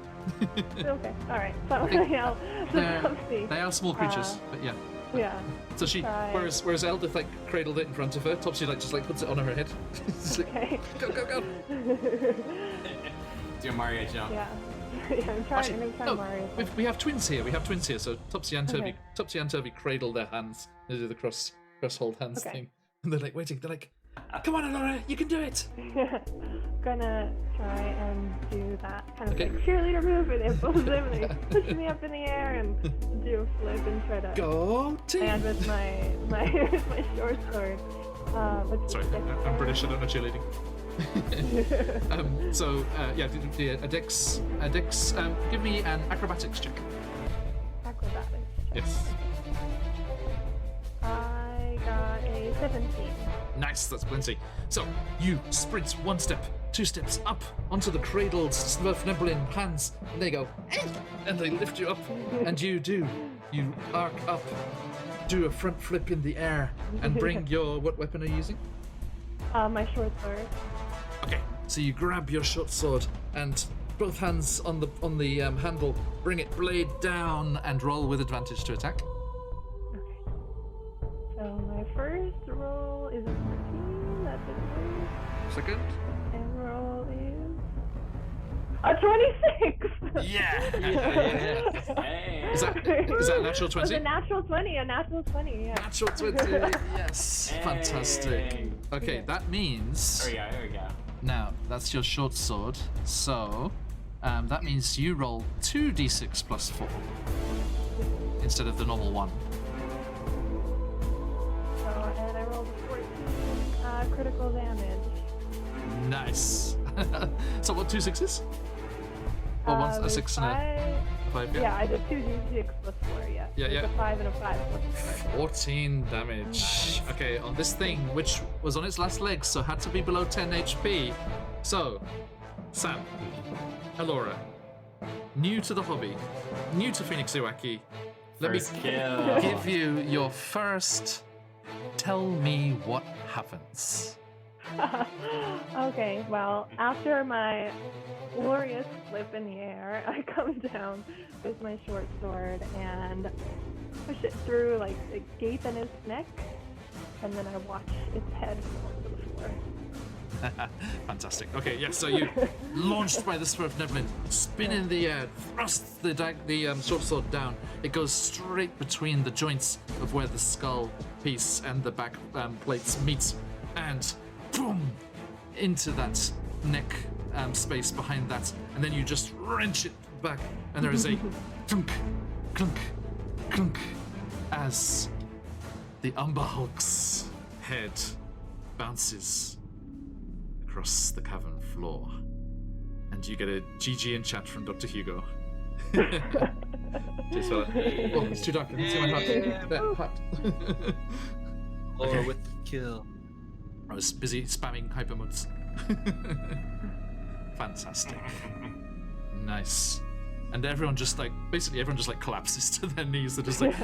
okay, alright. So I'm going to yell to Topsy. They are small creatures, but yeah. Yeah. So she, Try. whereas Eldith like cradled it in front of her, Topsy just puts it on her head. It's like, Okay. go. Do a Mario jump. Yeah. Yeah, I'm going to try no, Mario. we have twins here. So Topsy and Toby, Okay. cradle their hands. They do the cross hold hands Okay. thing, and they're like waiting. They're like, come on, Alora, you can do it. Gonna try and do that kind of Okay. like cheerleader move where they have both of them and they push me up in the air and do a flip and try to Go team. land with my with my short sword. Sorry, I'm British. I don't know cheerleading. A dex. Give me an acrobatics check. Acrobatics. Yes. I got a 17. Nice, that's plenty. So, you sprint 1 step, 2 steps up onto the cradled Smurfneblin hands, and they go, and they lift you up, and you arc up, do a front flip in the air, and bring your, what weapon are you using? My short sword. Okay, so you grab your short sword, and both hands on the handle, bring it blade down, and roll with advantage to attack. Okay. So my first roll is a 14. That didn't work. Second. And roll is a 26. Yeah! Hey. Is that a natural It was 20? a natural 20. Yeah. Natural 20, yes. Hey. Fantastic. Okay, that means... There we go. Now, that's your short sword, so that means you roll 2d6 plus 4 instead of the normal 1. So, and I rolled a 14 critical damage. Nice. So what, 2 6s? Or one's a There's 6 and a 5, Yeah, I did 2d6 plus 4, yeah. Yeah, There's yeah. a 5 and a 5 plus 4. 14 damage. Okay, on this thing, which was on its last legs, so had to be below 10 HP. So, Sam, Alora, new to the hobby, new to Phoenix Iwaki, let me First kill. give you your first tell me what happens. Okay, well, after my glorious flip in the air, I come down with my short sword and push it through like a gape in his neck, and then I watch its head fall to the floor. Fantastic. Okay, yes, so you launched by the Smurfneblin, spin in the air, thrust the short sword down. It goes straight between the joints of where the skull piece and the back plates meet, and boom, into that neck space behind that, and then you just wrench it back, and there is a clunk, clunk, clunk, as the Umber Hulk's head bounces across the cavern floor. And you get a GG in chat from Dr. Hugo. Cheers, fella. Oh, it's too dark. I can see my heart. There, heart. Or Okay. with the kill. I was busy spamming hypermodes. Fantastic. Nice. And everyone just basically everyone just collapses to their knees. They're just like,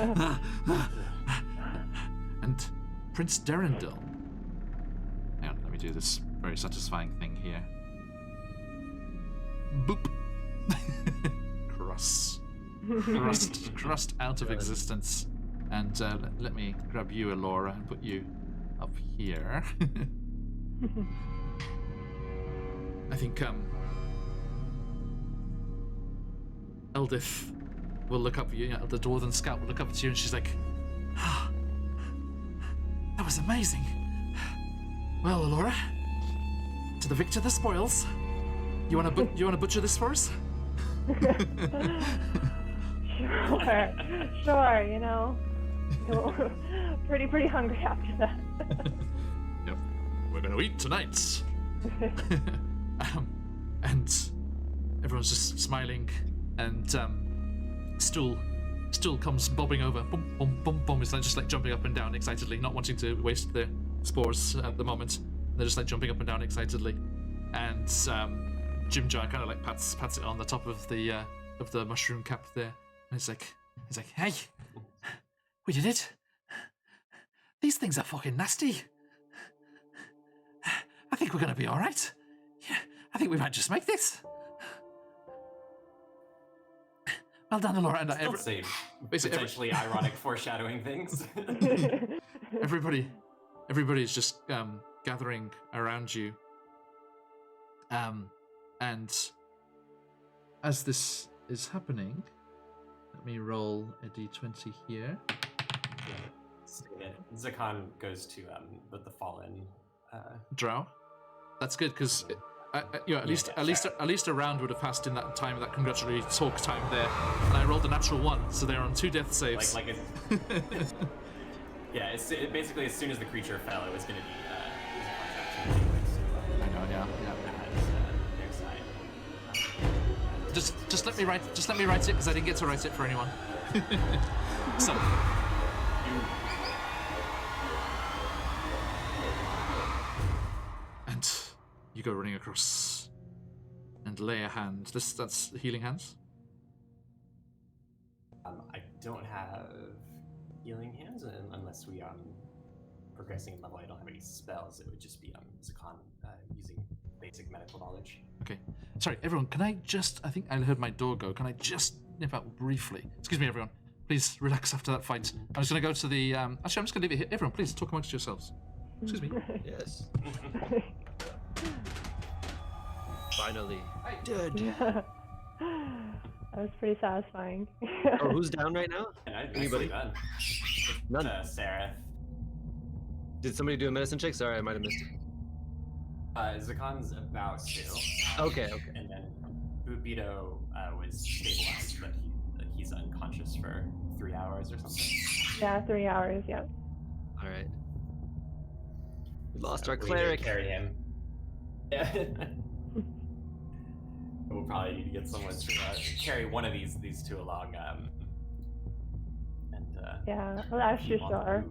And Prince Derendil. Hang on, let me do this very satisfying thing here. Boop. Crust out of existence. And let me grab you, Alora, and put you up here. I think Eldith will look up at you, the Dwarven Scout will look up at you, and she's like, that was amazing. Well, Alora, to the victor the spoils. You wanna butcher this for us? Sure, you know. Pretty hungry after that. Yep. We're gonna eat tonight. And everyone's just smiling, and Stool comes bobbing over. Boom, boom, boom, boom. It's just jumping up and down excitedly, not wanting to waste their spores at the moment. They're just jumping up and down excitedly. And Jimjar kind of pats it on the top of the mushroom cap there. And he's like, hey, we did it. These things are fucking nasty. I think we're gonna be all right. Yeah, I think we might just make this. Well done, Alora. And Still same potentially ironic foreshadowing things. Everybody's just gathering around you. And as this is happening, let me roll a d20 here. Zakan goes to the fallen Drow. That's good because at least a round would have passed in that time, that congratulatory talk time there, and I rolled a natural 1, so they're on 2 death saves. Yeah, basically as soon as the creature fell, it was going to be I know, yeah. their side. Just let me write it because I didn't get to write it for anyone. So. And you go running across and lay a hand. That's healing hands? I don't have healing hands unless we progressing in level. I don't have any spells. It would just be Zakan using basic medical knowledge. Okay. Sorry, everyone, I think I heard my door go. Can I just nip out briefly? Excuse me, everyone. Please relax after that fight. I'm just going to go to the... actually, I'm just going to leave it here. Everyone, please talk amongst yourselves. Excuse me. Yes. Finally. Dude. That was pretty satisfying. Oh, who's down right now? Anybody? Done. None. Sarah. Did somebody do a medicine check? Sorry, I might have missed it. Zakan's about to. Okay. And then Bubito was stabilized, but he's unconscious for 3 hours or something. Yeah, 3 hours, yep. All right. We lost our We cleric. Carry him. Yeah. We'll probably need to get someone to carry one of these two along. Yeah, well, that's Shushar.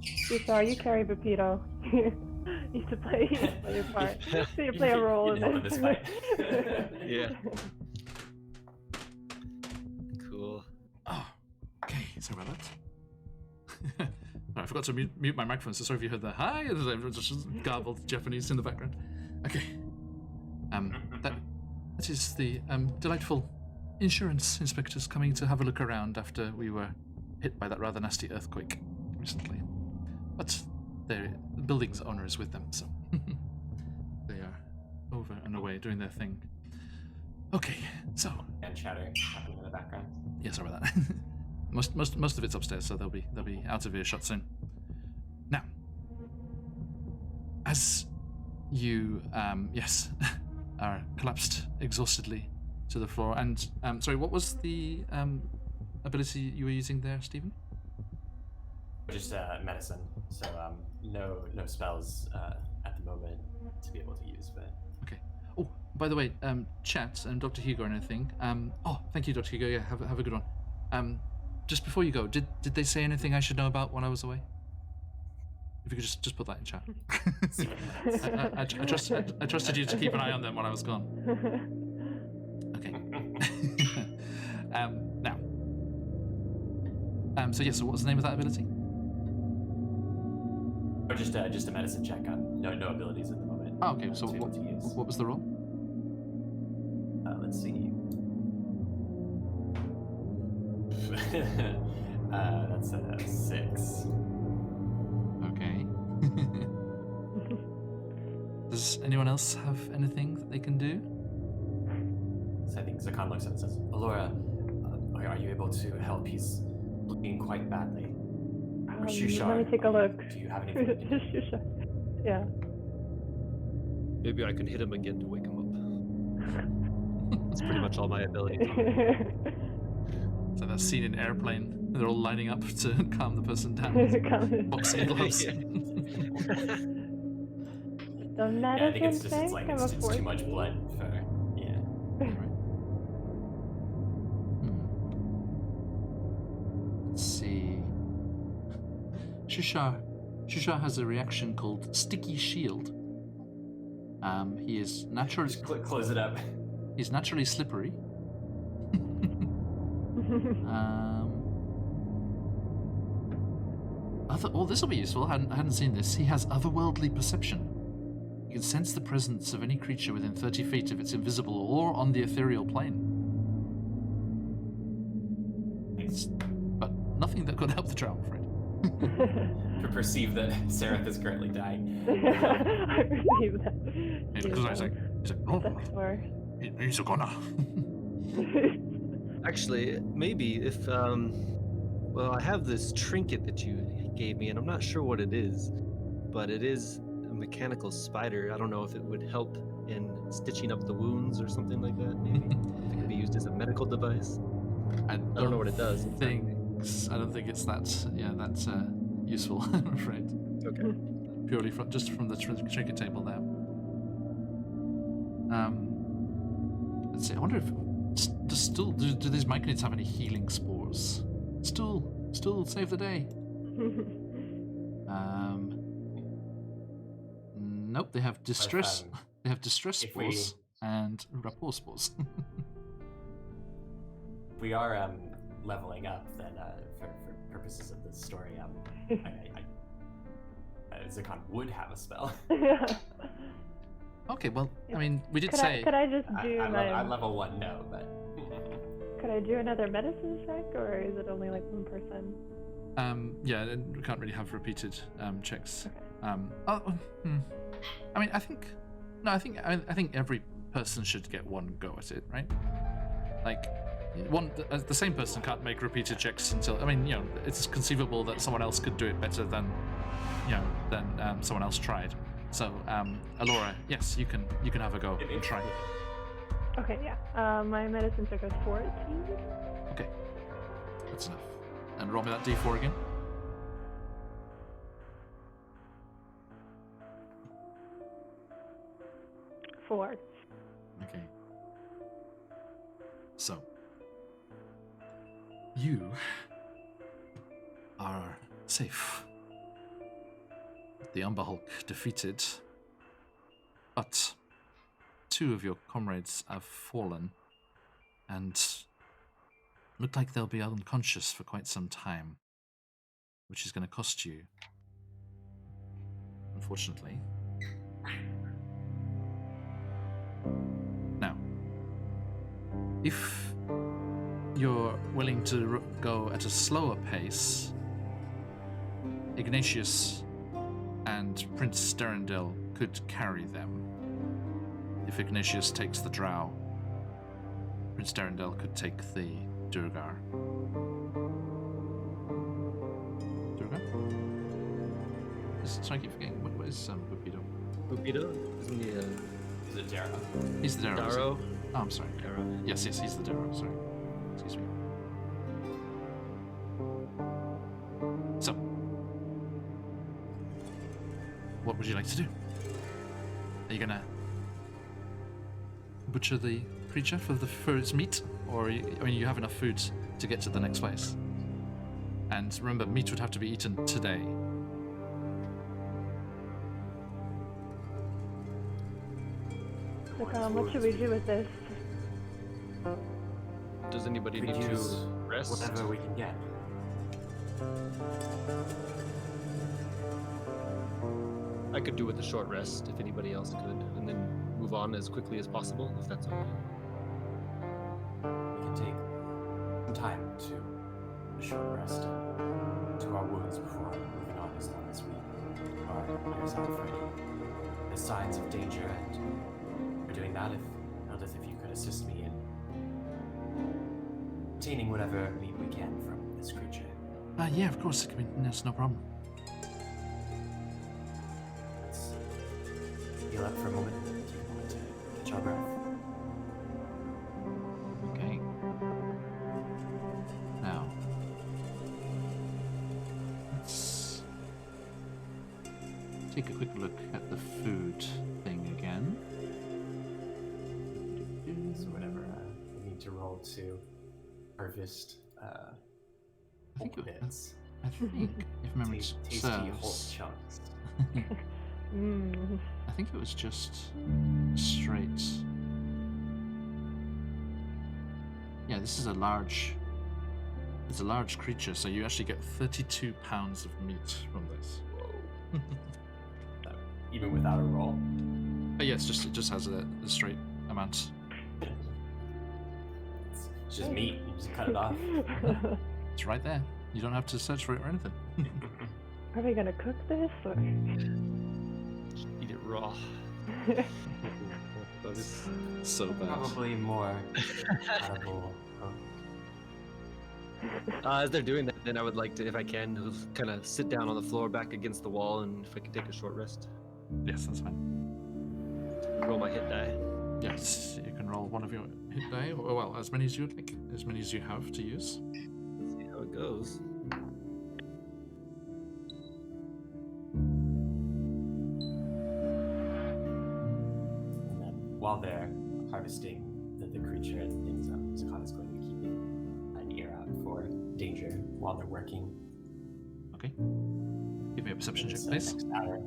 Shushar, you carry Bupito. You need to play your part. You need to play a role in this fight. Yeah. Cool. Oh, okay. Sorry about that. I forgot to mute my microphone, so sorry if you heard that. Hi! Everyone just garbled Japanese in the background. Okay. That is the delightful insurance inspectors coming to have a look around after we were hit by that rather nasty earthquake recently. But the building's owner is with them, so they are over and away doing their thing. Okay, so And chatter happening in the background. yeah, sorry about that. most of it's upstairs, so they'll be out of earshot soon. Now, as you are collapsed exhaustedly to the floor, and sorry, what was the ability you were using there, Stephen? Just medicine. So no spells at the moment to be able to use, but Okay. Oh, by the way, chat and Dr. Hugo and anything. Oh, thank you, Dr. Hugo. Yeah, have a good one. Just before you go, did they say anything I should know about when I was away? If you could just put that in chat. I trusted you to keep an eye on them when I was gone. Okay. Now. So yes. So what was the name of that ability? Or just a medicine check. No abilities at the moment. Oh, okay. So to use. what was the roll? Let's see. That's a 6. Okay. Does anyone else have anything that they can do? So I think Zakan looks at it and says, Alora, are you able to help? He's bleeding quite badly. Shushar, let me take a look. Do you have anything? Shushar. Yeah. Maybe I can hit him again to wake him up. That's pretty much all my abilities. So that scene in Airplane, they're all lining up to calm the person down. Boxing gloves. The medicine Yeah, I think it's just thing? it's too much blood for Let's see. Shushar has a reaction called Sticky Shield. He is naturally Just close it up. He's naturally slippery. This will be useful. I hadn't seen this. He has otherworldly perception. He can sense the presence of any creature within 30 feet if it's invisible or on the ethereal plane. But nothing that could help the drow, I'm afraid. To perceive that Seraph is currently dying. I perceive that. Because he's like, oh, he's a goner. Actually, maybe if well, I have this trinket that you gave me, and I'm not sure what it is, but it is a mechanical spider. I don't know if it would help in stitching up the wounds or something like that. Maybe if it could be used as a medical device. I don't know what it does. I don't think it's that. Yeah, that's useful. I'm afraid. Okay. Purely just from the trinket table there. Let's see. I wonder if do these myconids have any healing spores? Still save the day. Nope. They have distress. They have distress spores and rapport spores. We are leveling up, then for purposes of this story, Zakan would have a spell. Okay, well, I mean, we did could say. Could I just do I level 1 no, but. Could I do another medicine check, or is it only like one person? Yeah, we can't really have repeated checks. Okay. I mean, I think every person should get one go at it, right? Like, the same person can't make repeated checks until. I mean, it's conceivable that someone else could do it better than someone else tried. So, Alora, yes, you can have a go and try. Okay, yeah. My medicine check was 14. Okay, that's enough. And roll me that D4 again. Four. Okay. So, you are safe. The Umber Hulk defeated, but 2 of your comrades have fallen and look like they'll be unconscious for quite some time, which is going to cost you, unfortunately. Now, if you're willing to go at a slower pace, Ignatius and Prince Sterendil could carry them. If Ignatius takes the drow, Prince Sterendil could take the Durgar. Durgar? Sorry, I keep forgetting. What is Bupido? Bupido? Isn't he Is it Darrow? He's the Darrow. Darrow? Oh, I'm sorry. Darrow. Yes, he's the Darrow. Sorry. Excuse me. So, what would you like to do? Are you gonna butcher the creature for its meat, or you have enough food to get to the next place. And remember, meat would have to be eaten today. Look, what should we do with this? Does anybody We need can use to rest? whatever we can get. I could do with a short rest if anybody else could, and then move on as quickly as possible, if that's okay. We can take some time to a short rest and to our wounds before moving on, as long as we are on our side for any signs of danger. And we're doing that. If Eldith, if you could assist me in obtaining whatever meat we can from this creature. Yeah, of course. I mean, that's no problem. Let's heal up for a moment. Do you want to catch our breath? Okay. Now, let's take a quick look at the food thing again. So whatever we need to roll to harvest I think whole it- bits. I think, if memory Tasty whole serves, chunks. Mmm. I think it was just straight. Yeah, this is a large. It's a large creature, so you actually get 32 pounds of meat from this. Even without a roll. But yes, it just has a straight amount. It's just meat. You just cut it off. It's right there. You don't have to search for it or anything. Are we gonna cook this? Or... Eat it raw. That is So bad. Probably more edible. As they're doing that, then I would like to, if I can, kind of sit down on the floor back against the wall, and if I could take a short rest, Yes, that's fine. roll my hit die. Yes, you can roll one of your hit die, or well, as many as you would like, as many as you have to use. See how it goes. And then while they're harvesting the creature and things, Zakhan is going to be keeping an ear out for danger while they're working. Okay. Give me a perception check, This, please. next hour.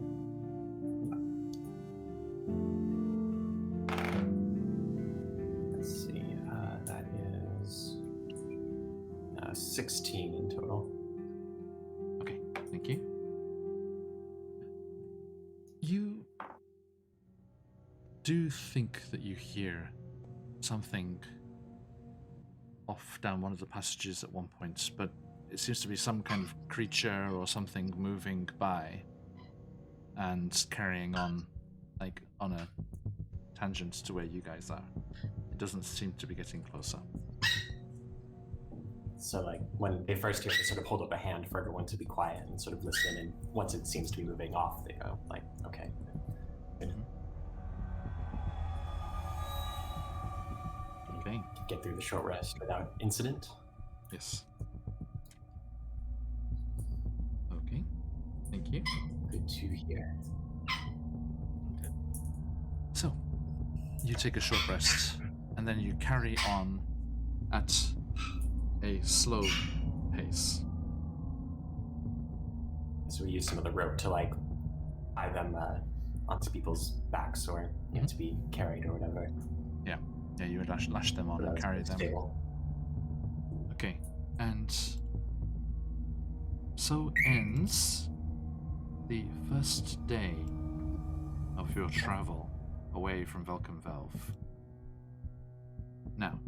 Let's see, that is 16 in total. Okay, thank you. You do think that you hear something off down one of the passages at one point, but it seems to be some kind of creature or something moving by and carrying on, like, on a tangent to where you guys are. It doesn't seem to be getting closer. So, like, when they first hear it, they sort of hold up a hand for everyone to be quiet and sort of listen, and once it seems to be moving off, they go, like, okay. Okay, Get through the short rest without incident. yes. Okay, thank you. Good to hear. So, you take a short rest, and then you carry on at a slow pace. So we use some of the rope to, like, tie them onto people's backs, or to be carried or whatever. Yeah, you would lash them on So and that's carry them. stable. Okay, and so ends the first day of your travel away from Velkenvelv. Now,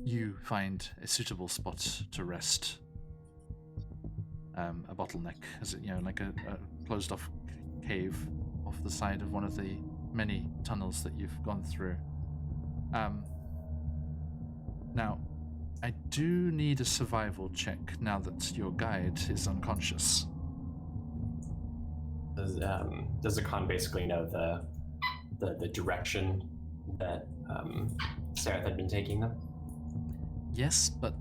you find a suitable spot to rest. A bottleneck, as it, like a closed-off cave off the side of one of the many tunnels that you've gone through. Now, I do need a survival check now that your guide is unconscious. Does Zakhan basically know the direction that Sarah had been taking them? Yes, but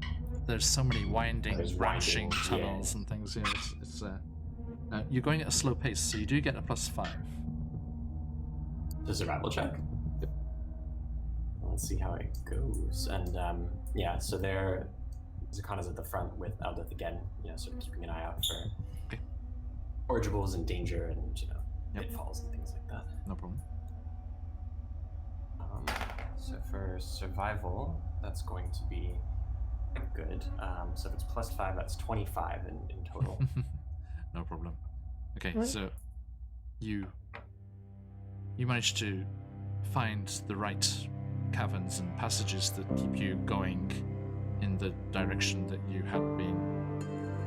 there's so many winding, There's branching winding, tunnels and things. Yeah, you're going at a slow pace, so you do get a +5. The survival check? Yep. let's see how it goes. And yeah, so there, Zakana's at the front with Eldith again, sort of keeping an eye out for forageables and danger and, pitfalls and things like that. No problem. So for survival, that's going to be good. So if it's +5, that's 25 in total. No problem. Okay, What? so you managed to find the right caverns and passages that keep you going in the direction that you had been,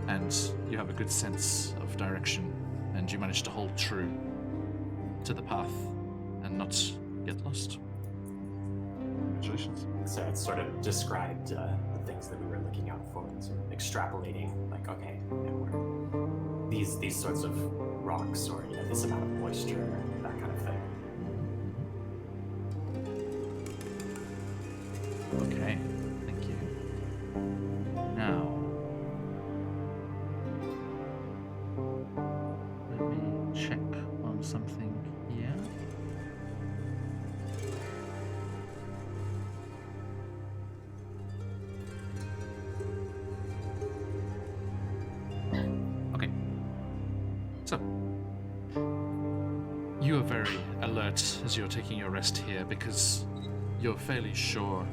and you have a good sense of direction, and you managed to hold true to the path and not get lost. Congratulations. So it's sort of described the things that we were looking out for and sort of extrapolating, like, okay, we're these sorts of rocks or this amount of moisture, that kind of thing. Okay, thank you. Now, let me check on something here. Okay, so you are very alert as you're taking your rest here because you're fairly sure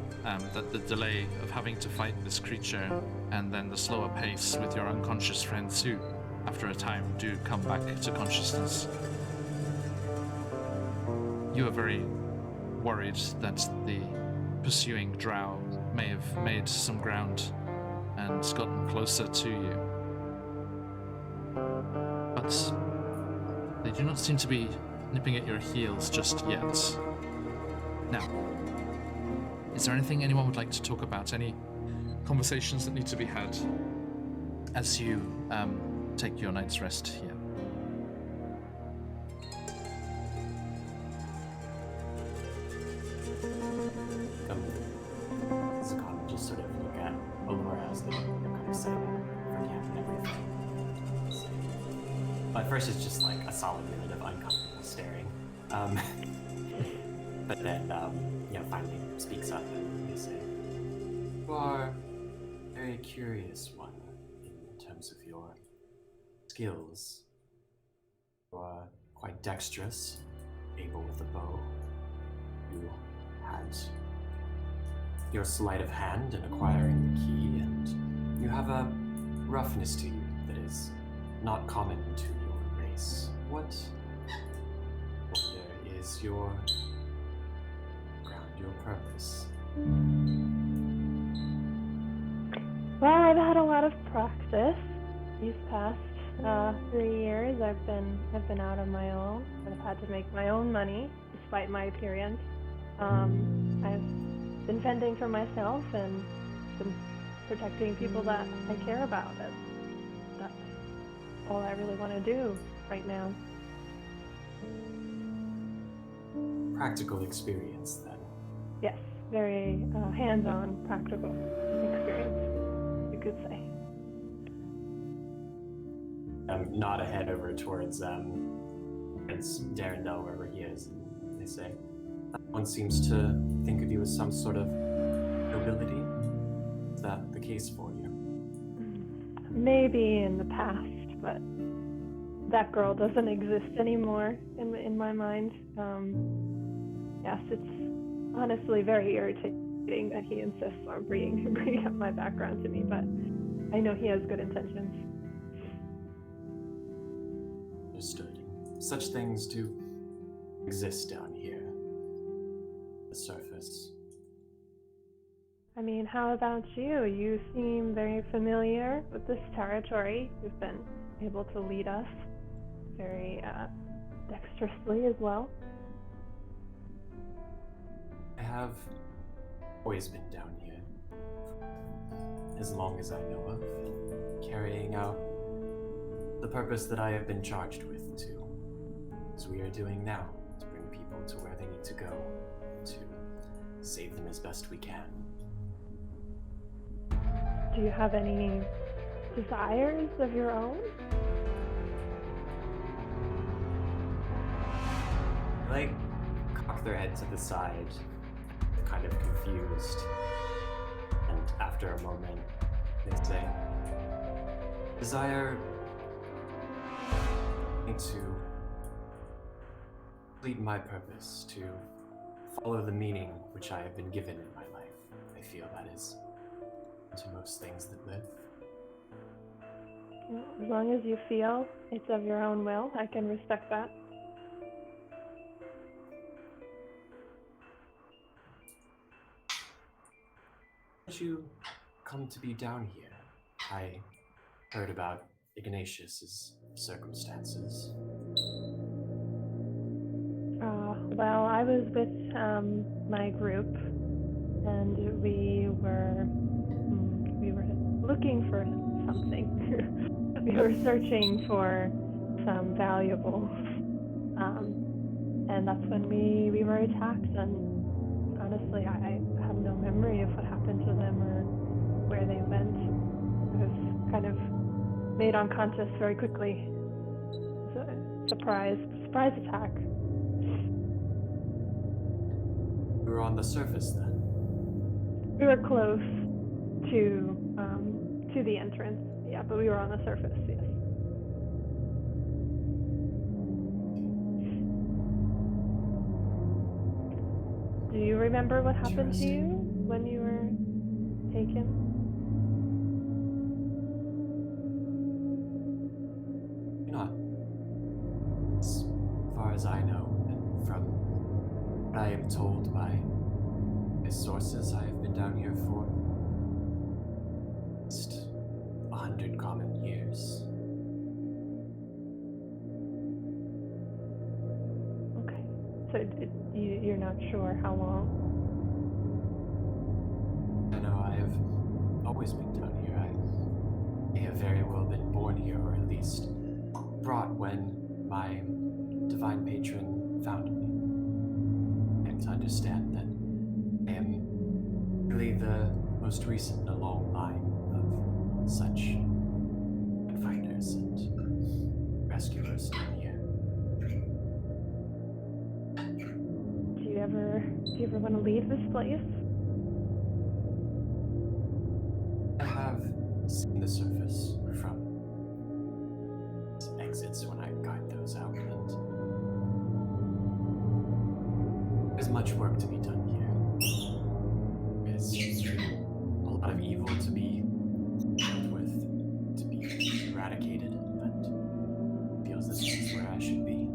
that the delay of having to fight this creature and then the slower pace with your unconscious friends who, after a time, do come back to consciousness. You are very worried that the pursuing drow may have made some ground and gotten closer to you. But they do not seem to be nipping at your heels just yet. Now, is there anything anyone would like to talk about? Any conversations that need to be had as you take your night's rest here? Zakana just sort of look at Allura as they kind of setting up for camp and everything. So, well, at first it's just like a solid minute of uncomfortable staring. But then, finally speaks up and they say, "You are a very curious one in terms of your skills. You are quite dexterous, able with a bow. You had your sleight of hand in acquiring the key, and you have a roughness to you that is not common to your race. What wonder is your purpose?" Well, I've had a lot of practice these past 3 years. I've been out on my own, and I've had to make my own money despite my appearance. I've been fending for myself and been protecting people that I care about, and that's all I really want to do right now. Practical experience, then. Yes, very hands-on, practical experience, you could say. Nod ahead over towards Prince Darendel, wherever he is, and they say, "One seems to think of you as some sort of nobility. Is that the case for you?" Maybe in the past, but that girl doesn't exist anymore in my mind. Yes, it's honestly very irritating that he insists on bringing up my background to me, but I know he has good intentions. Understood. Such things do exist down here. The surface. I mean, how about you? You seem very familiar with this territory. You've been able to lead us very dexterously as well. I have always been down here, as long as I know of, carrying out the purpose that I have been charged with to, as we are doing now, to bring people to where they need to go, to save them as best we can. Do you have any desires of your own? They cock their head to the side, kind of confused. And after a moment, they say, "Desire me to complete my purpose, to follow the meaning which I have been given in my life. I feel that is to most things that live." As long as you feel it's of your own will, I can respect that. Did you come to be down here? I heard about Ignatius's circumstances. Well, I was with my group, and we were looking for something. We were searching for some valuables, and that's when we were attacked. And honestly, I have no memory of what happened to them or where they went. I was kind of made unconscious very quickly. It was a surprise attack. We were on the surface then. We were close to the entrance, yeah, but we were on the surface, yes. Do you remember what happened to you when you were taken? Not as far as I know, and from what I am told by my sources, I have been down here for at least 100 common years. Okay, so you're not sure how long? I know I have always been down here. I may have very well been born here, or at least brought when my divine patron found me. And to understand that I am really the most recent in a long line of such fighters and rescuers down here. Do you ever want to leave this place? I have seen the surface from some exits when I guide those out, and there's much work to be done here. There's a lot of evil to be dealt with, to be eradicated, and feels that this is where I should be.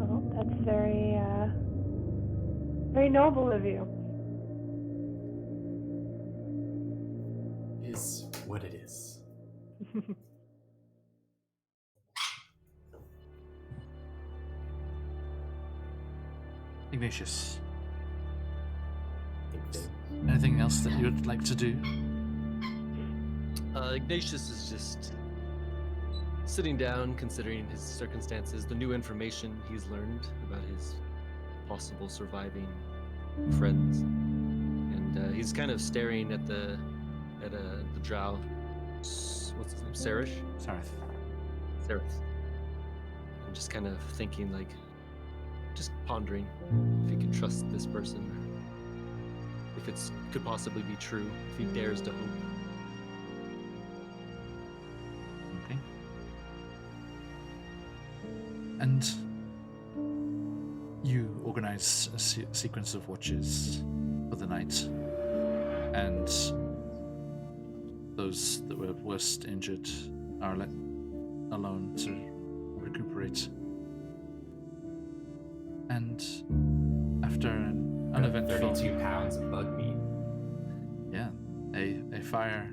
Oh, that's very noble of you. Is what it is. Ignatius, Think that anything else that you would like to do? Ignatius is just sitting down, considering his circumstances, the new information he's learned about his possible surviving friends, and he's kind of staring at the drow. What's his name? Sarish? Sarith. Sarith. I'm just kind of thinking, like, just pondering if he can trust this person, or if it could possibly be true, if he dares to hope. Okay. And you organize a sequence of watches for the night, and those that were worst injured are let alone to recuperate. And after an uneventful 32 pounds of bug meat. yeah, a fire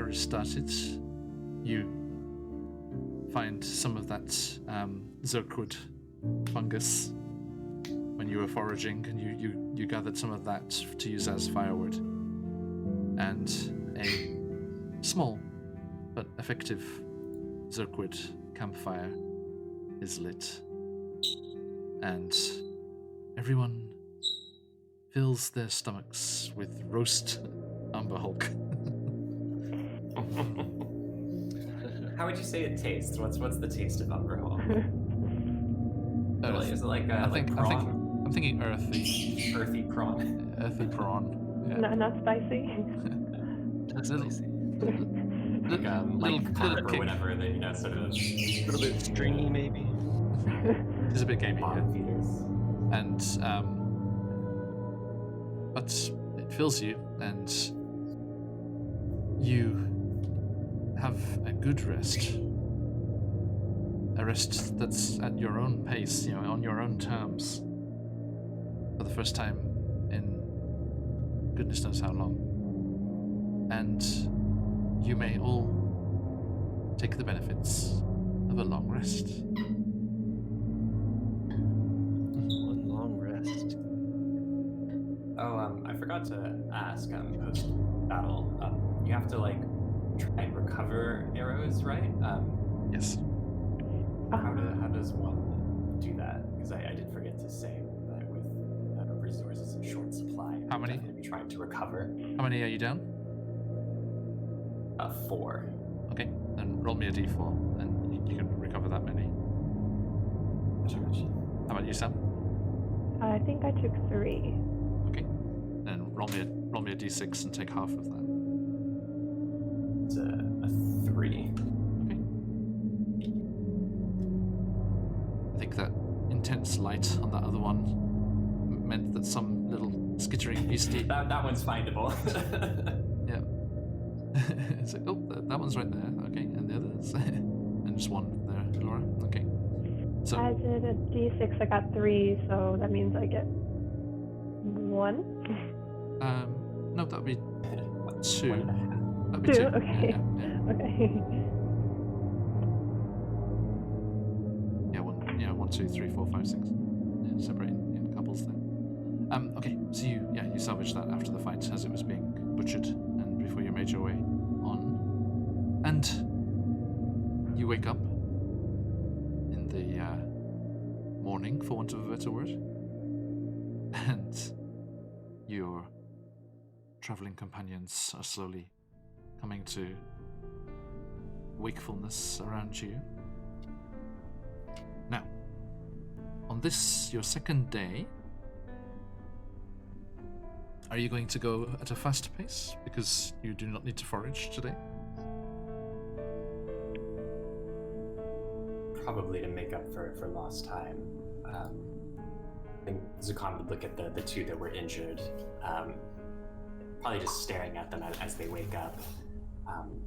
is started. You find some of that zirkwood fungus when you were foraging, and you gathered some of that to use as firewood. And a small but effective zirkwood campfire is lit. And everyone fills their stomachs with roast Umber Hulk. How would you say it tastes? What's the taste of Umber Hall? Really? Is it like I think prawn? I'm thinking earthy. Earthy prawn. Earthy prawn. Yeah. Not spicy. That's Little- spicy. Like carp or kick. whatever, that, you know, sort of A little bit stringy, maybe. It's a bit gamey, yeah. bottom feeders. And but it fills you, and you have a good rest. A rest that's at your own pace, you know, on your own terms. For the first time in goodness knows how long. And you may all take the benefits of a long rest. One long rest. Oh, I forgot to ask, post battle, you have to like try and recover arrows, right? Yes. How does one do that? Because I did forget to say that with resources in short supply, How many? I'm definitely trying to recover. How many are you down? 4. Okay, then roll me a d4, and you can recover that many. How about you, Sam? I think I took 3. Okay, then roll me a d6 and take half of that. It's a 3. Okay. I think that intense light on that other one meant that some little skittering beastie. That one's findable. Yeah. It's like, oh, that one's right there. Okay, and the others, and just one there, Laura. Okay. So I did a d6. I got 3, so that means I get 1. no, that'd be 2. 1.5. That'd be 2. 2. Okay. Yeah. Okay. Yeah, 1, 2, 3, 4, 5, 6. Yeah, separating in couples there. Okay, so you salvaged that after the fight as it was being butchered and before you made your way on. And you wake up in the morning, for want of a better word. And your traveling companions are slowly coming to wakefulness around you. Now, on this, your second day, are you going to go at a fast pace because you do not need to forage today? Probably to make up for lost time. I think Zukan would look at the 2 that were injured, probably just staring at them as they wake up. And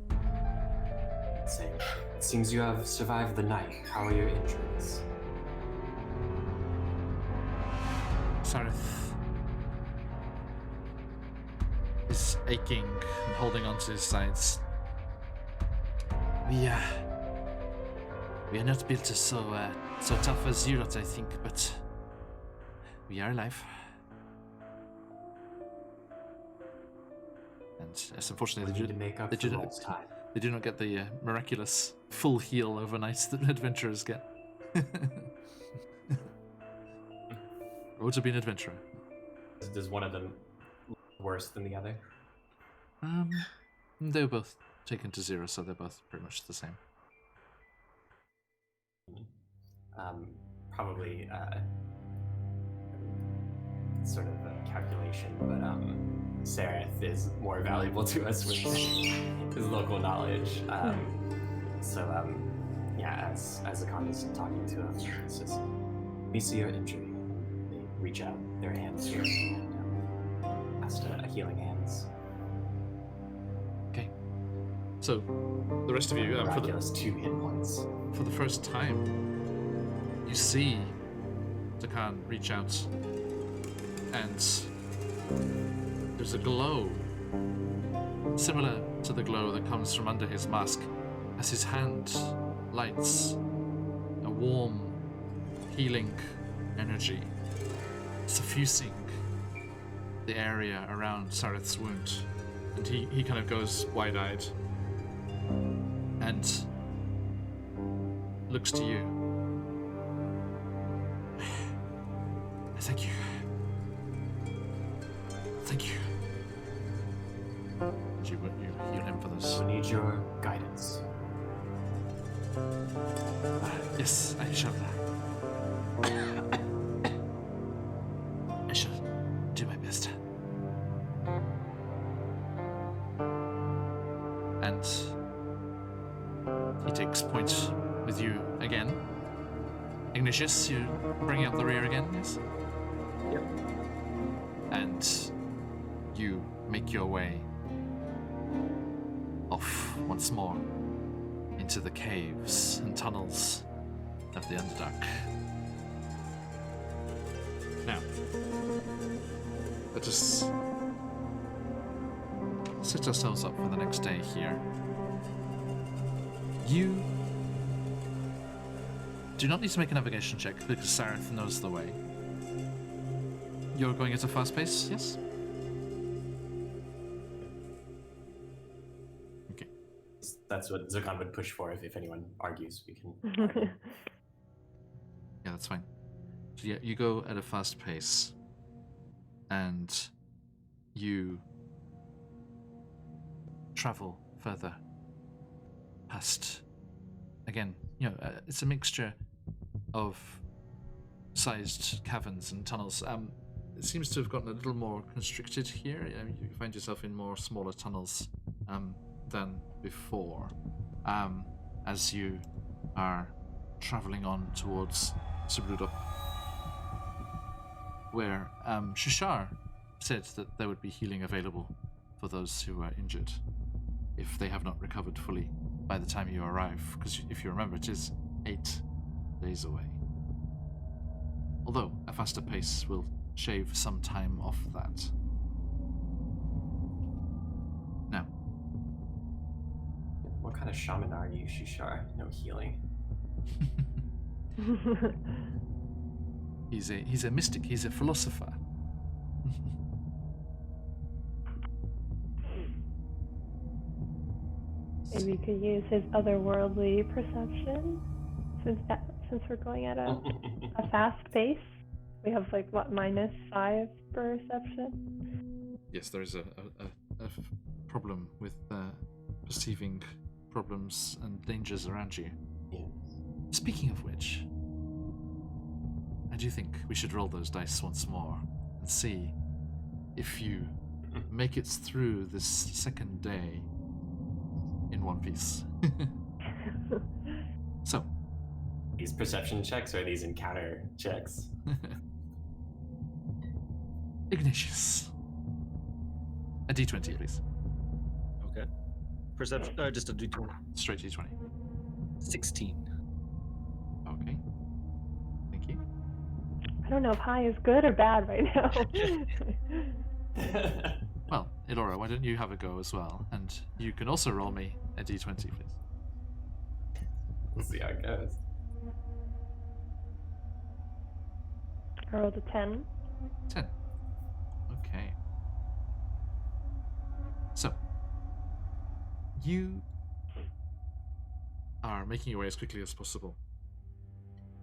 say, "It seems you have survived the night. How are your injuries?" Sareth is aching and holding onto his sides. We are not built so tough as you lot, I think, but we are alive. And yes, unfortunately, We need to make up for lost time. they do not get the miraculous full heal overnight that adventurers get. Or to be an adventurer. Does one of them look worse than the other? They were both taken to 0, so they're both pretty much the same. Probably sort of a calculation, but Sereth is more valuable to us with his local knowledge. Yeah, as Akan is talking to him, he says, "We see your injury." They reach out their hands here and cast a healing hands. Okay. So, the rest of you, Miraculous 2 hit points. for the first time, you see Takan reach out, and there's a glow similar to the glow that comes from under his mask as his hand lights a warm, healing energy, suffusing the area around Sareth's wound. And he kind of goes wide-eyed and looks to you. Thank you. Thank you. And you heal him for this. We need your guidance. Yes, I shall. I shall do my best. And he takes point with you again. Ignatius, you bring out the rear again, yes? Yep. And you make your way off once more into the caves and tunnels of the Underdark. Now, let us set ourselves up for the next day here. You do not need to make a navigation check because Sareth knows the way. You're going at a fast pace, yes? Okay. That's what Zircon would push for if anyone argues. We can argue. Yeah, that's fine. So yeah, you go at a fast pace, and you travel further past. Again, it's a mixture of sized caverns and tunnels. It seems to have gotten a little more constricted here. You find yourself in more smaller tunnels than before, as you are traveling on towards Subruda, where Shishar said that there would be healing available for those who are injured if they have not recovered fully by the time you arrive, because if you remember, it is 8 days away. Although a faster pace will shave some time off that. Now, What kind of shaman are you, Shishar? No healing. he's a mystic, he's a philosopher. Maybe you could use his otherworldly perception, since we're going at a fast pace. We have -5 perception. Yes, there is a problem with perceiving problems and dangers around you. Yeah. Speaking of which, I do think we should roll those dice once more and see if you make it through this second day in one piece. So, These perception checks or these encounter checks? Ignatius, a d20, please. Okay. Perception. Just a d20. Straight d20. 16. Okay. Thank you. I don't know if high is good or bad right now. Well, Elora, why don't you have a go as well? And you can also roll me a d20, please. We'll see how it goes. I rolled a 10. 10. Okay. So, you are making your way as quickly as possible.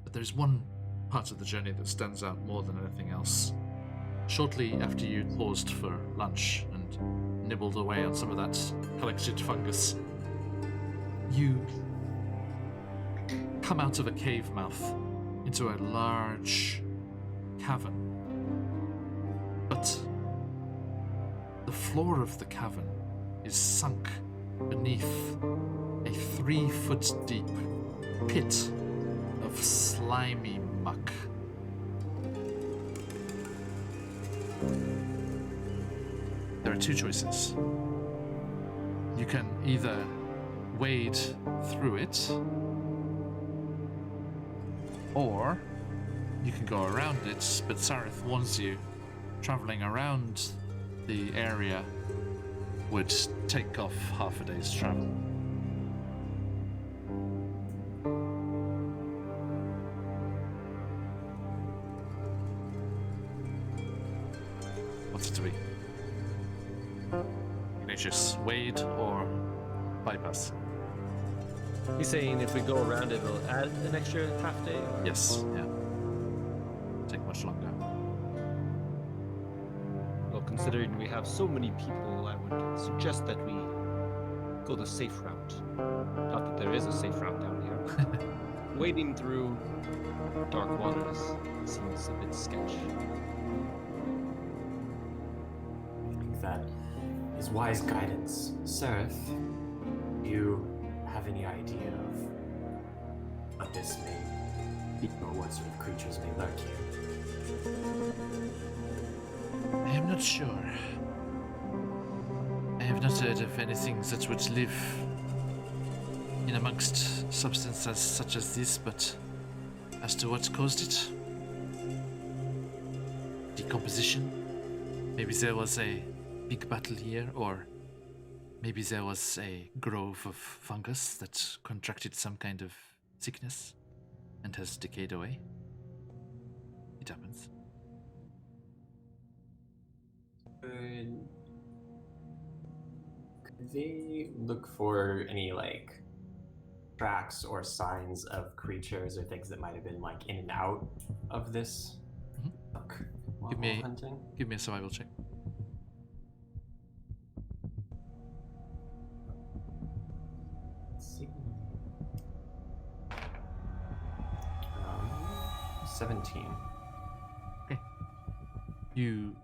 But there's one part of the journey that stands out more than anything else. Shortly after you paused for lunch and nibbled away on some of that collected fungus, you come out of a cave mouth into a large cavern. But the floor of the cavern is sunk beneath a 3-foot deep pit of slimy muck. There are 2 choices. You can either wade through it, or you can go around it, but Sareth warns you, traveling around the area would take off half a day's travel. What's it to be? Ignatius, wade or bypass? He's saying if we go around it, it'll add an extra half day? Or? Yes, yeah. Take much longer. Well, considering we have so many people, I would suggest that we go the safe route. Not that there is a safe route down here. wading through dark waters seems a bit sketch. I think that is wise guidance. Seraph, do you have any idea of what this may be, or what sort of creatures may lurk here? I am not sure. I have not heard of anything that would live in amongst substances such as this, but as to what caused it, decomposition. Maybe there was a big battle here, or maybe there was a grove of fungus that contracted some kind of sickness and has decayed away. It happens. Could they look for any like tracks or signs of creatures or things that might have been like in and out of this book while hunting? Give me a survival check. Let's see. 17. Okay. You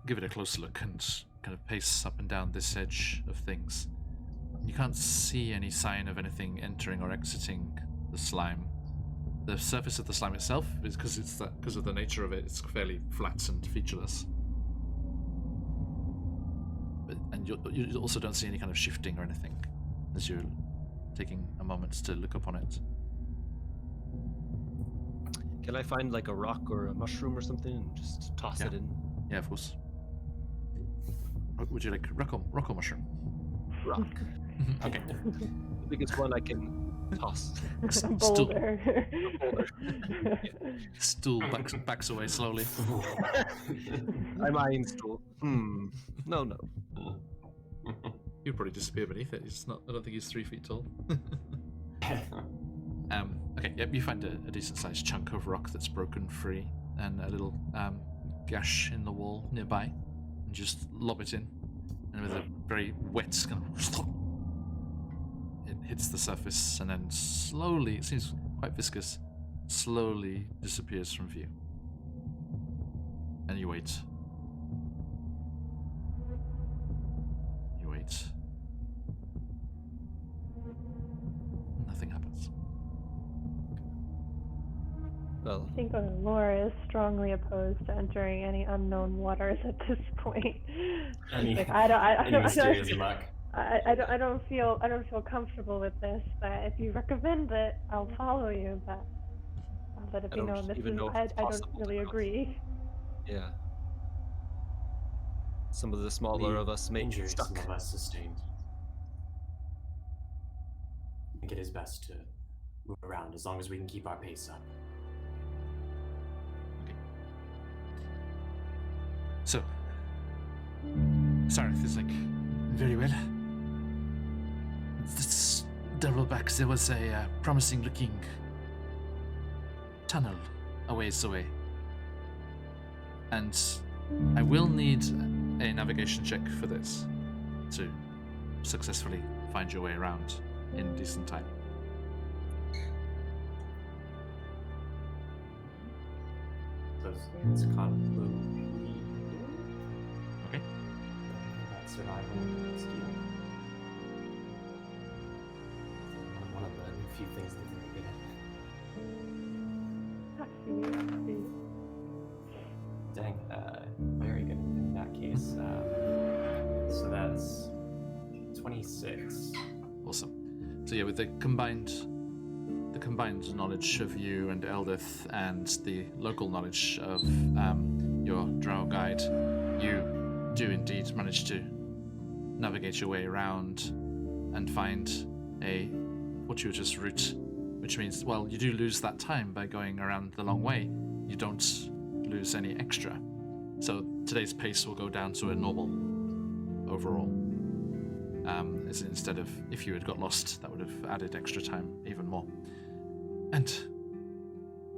give it a close look and kind of pace up and down this edge of things. You can't see any sign of anything entering or exiting the slime. The surface of the slime itself is because of the nature of it, it's fairly flat and featureless. And you also don't see any kind of shifting or anything as you're taking a moment to look upon it. Can I find like a rock or a mushroom or something and just toss it in? Yeah, of course. Would you like rock or mushroom? Rock. Okay. The biggest one I can toss. Boulder. Stool backs away slowly. I'm eyeing stool. No. You'd probably disappear beneath it. It's not. I don't think he's 3 feet tall. Okay. Yep. You find a decent sized chunk of rock that's broken free, and a little gash in the wall nearby, and just lob it in, and with a very wet kind of, it hits the surface, and then slowly, it seems quite viscous, slowly disappears from view. And you wait. You wait. Nothing happens. Well, I think Laura is strongly opposed to entering any unknown waters at this point. Any mysterious luck? I don't feel comfortable with this. But if you recommend it, I'll follow you. But if I you know don't this even is, know if I it's don't possible really to agree. yeah. Some of the smaller of us may be injuries stuck. some of us sustained. I think it is best to move around as long as we can keep our pace up. So, Sareth is like, very well. This double back, there was a promising looking tunnel a ways away. And I will need a navigation check for this to successfully find your way around in decent time. It's convoluted. Okay. That survival skill. One of the few things that we're good at. Dang, very good in that case. So that's 26. Awesome. So yeah, with the combined knowledge of you and Eldith and the local knowledge of your drow guide, you do indeed manage to navigate your way around and find a fortuitous route, which means, well, you do lose that time by going around the long way. You don't lose any extra. So today's pace will go down to a normal overall. As instead of, if you had got lost, that would have added extra time even more. And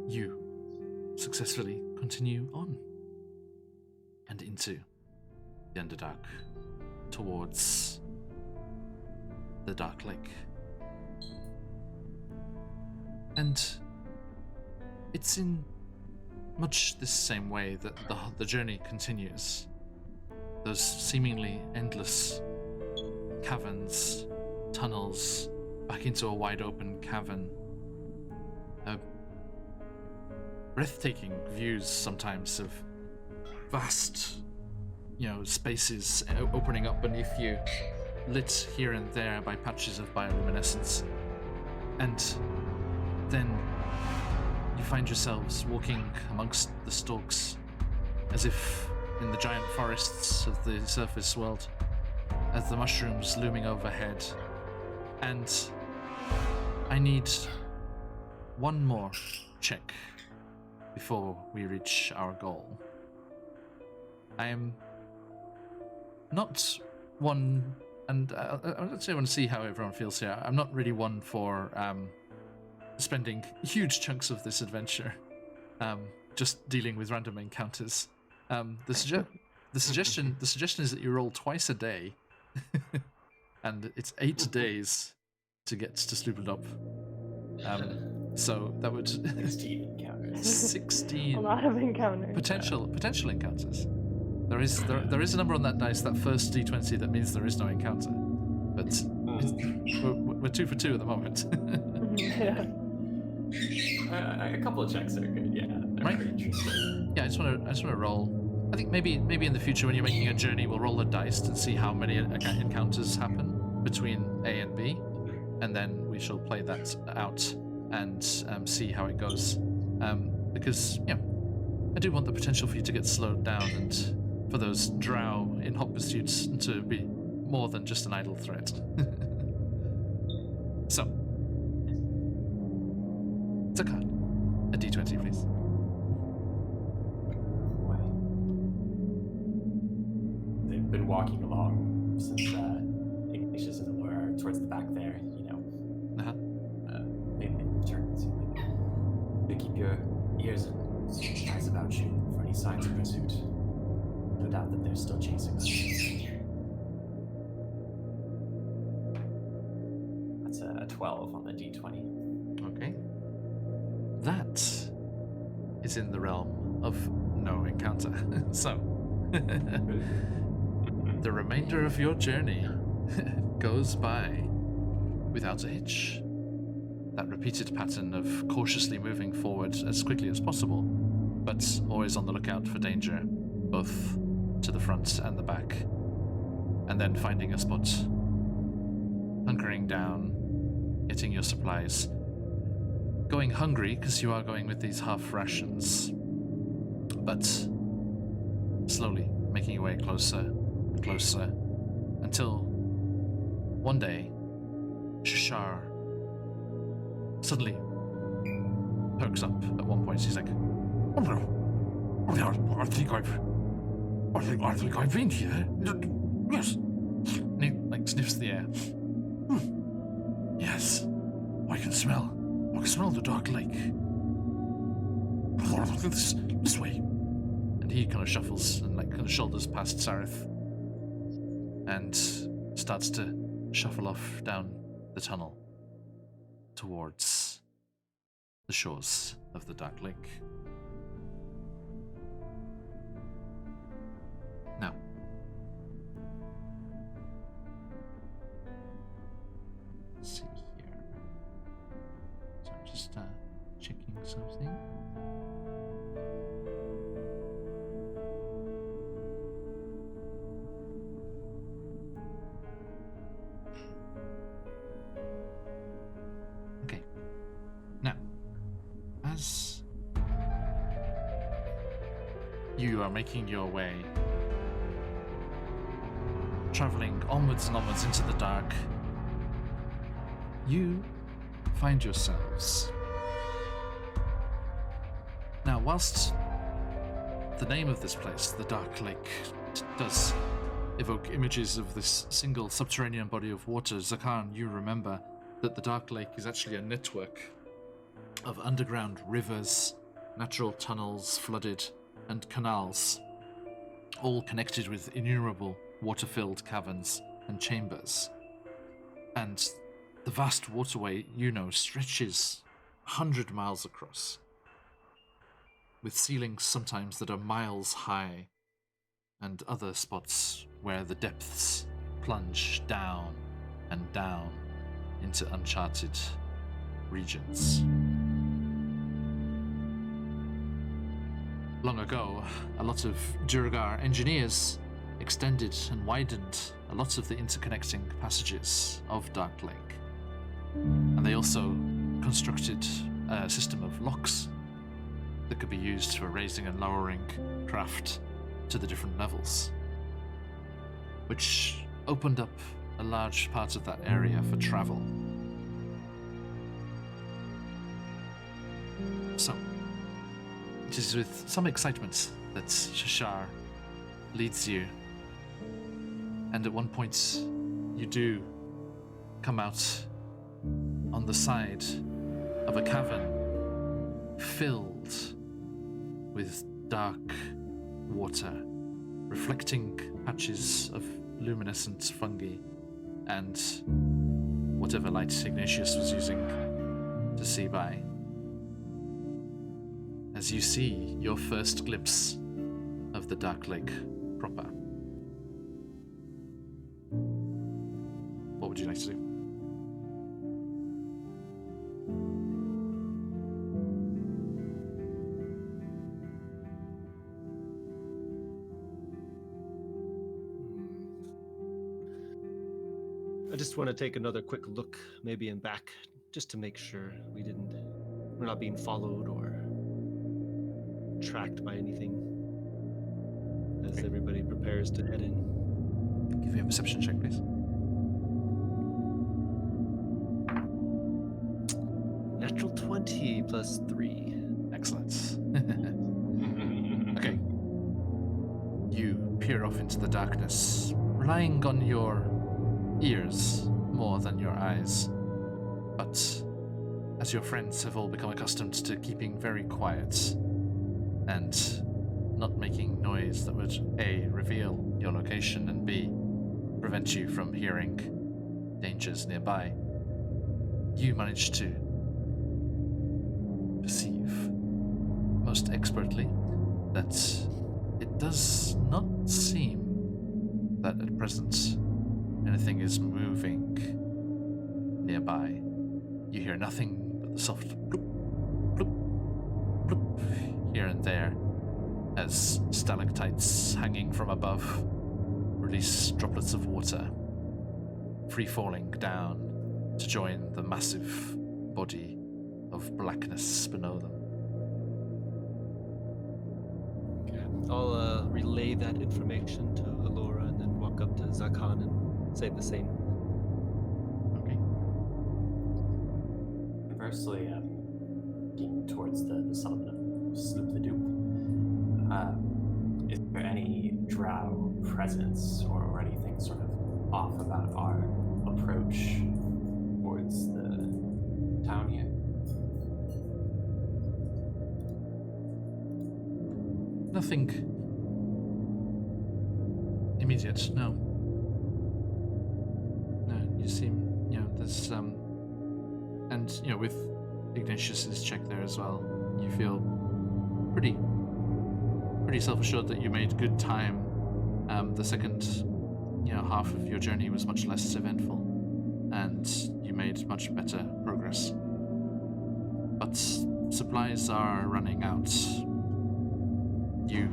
you successfully continue on and into the Underdark towards the Dark Lake. And it's in much the same way that the journey continues. Those seemingly endless caverns, tunnels, back into a wide open cavern. Breathtaking views sometimes of vast, spaces opening up beneath you, lit here and there by patches of bioluminescence. And then you find yourselves walking amongst the stalks, as if in the giant forests of the surface world, as the mushrooms looming overhead. And I need one more check before we reach our goal. I am not one, and I want to see how everyone feels here. I'm not really one for spending huge chunks of this adventure just dealing with random encounters. The suggestion is that you roll twice a day, and it's 8 days to get to Sloopendop. So that would 16 encounters. 16 A lot of encounters. potential encounters. There is a number on that dice, that first d20, that means there is no encounter. But we're 2 for 2 at the moment. Yeah. A couple of checks are good. Yeah, they're Right. very interesting. Yeah, I just want to roll. I think maybe in the future when you're making a journey, we'll roll the dice to see how many encounters happen between A and B, and then we shall play that out and see how it goes. Because I do want the potential for you to get slowed down and for those drow in hot pursuits to be more than just an idle threat. So, Zakar, a d20, please. They've been walking along since Ignatius and Laura are towards the back there, Uh-huh. Maybe they turn to keep your ears and eyes about you for any signs of pursuit. No doubt that they're still chasing us. That's a 12 on the d20. Okay. That is in the realm of no encounter. So, the remainder of your journey goes by without a hitch. That repeated pattern of cautiously moving forward as quickly as possible, but always on the lookout for danger, both to the front and the back. And then finding a spot, hunkering down, getting your supplies, going hungry because you are going with these half rations, but slowly making your way closer and closer until one day Shashar suddenly perks up at one point. He's like, "Oh no, I think I've been here. Yes." And he sniffs the air. Yes, I can smell the dark lake. This way. And he kind of shuffles and kind of shoulders past Sarith and starts to shuffle off down the tunnel towards the shores of the dark lake. Now, let's see here. So I'm just checking something. Okay. Now, as you are making your way, traveling onwards and onwards into the dark, you find yourselves. Now, whilst the name of this place, the Dark Lake, does evoke images of this single subterranean body of water, Zakan, you remember that the Dark Lake is actually a network of underground rivers, natural tunnels, flooded, and canals, all connected with innumerable water-filled caverns and chambers. And the vast waterway, stretches 100 miles across, with ceilings sometimes that are miles high, and other spots where the depths plunge down and down into uncharted regions. Long ago, a lot of Durgar engineers extended and widened a lot of the interconnecting passages of Dark Lake. And they also constructed a system of locks that could be used for raising and lowering craft to the different levels, which opened up a large part of that area for travel. So, it is with some excitement that Shashar leads you, and at one point you do come out on the side of a cavern filled with dark water, reflecting patches of luminescent fungi and whatever light Ignatius was using to see by. As you see your first glimpse of the Dark Lake proper. What would you like to do? I just want to take another quick look, maybe in back, just to make sure we're not being followed or tracked by anything as everybody prepares to head in. Give me a perception check, please. Natural 20 plus 3. Excellent. Okay. You peer off into the darkness, relying on your ears more than your eyes. But as your friends have all become accustomed to keeping very quiet and not making noise that would A, reveal your location, and B, prevent you from hearing dangers nearby, you manage to perceive most expertly that it does not seem that at present anything is moving nearby. You hear nothing but the soft bloop, bloop, bloop here and there as stalactites hanging from above release droplets of water, free-falling down to join the massive body of blackness below them. Okay. I'll relay that information to Alora and then walk up to Zakan and say the same. Okay. Conversely, towards the settlement of Sloop the Dupe, is there any drow presence or anything sort of off about our approach towards the town here? Nothing immediate, no. No, you seem, there's, and, with Ignatius's check there as well, you feel pretty self-assured that you made good time. The second, half of your journey was much less eventful, and you made much better progress. But supplies are running out. You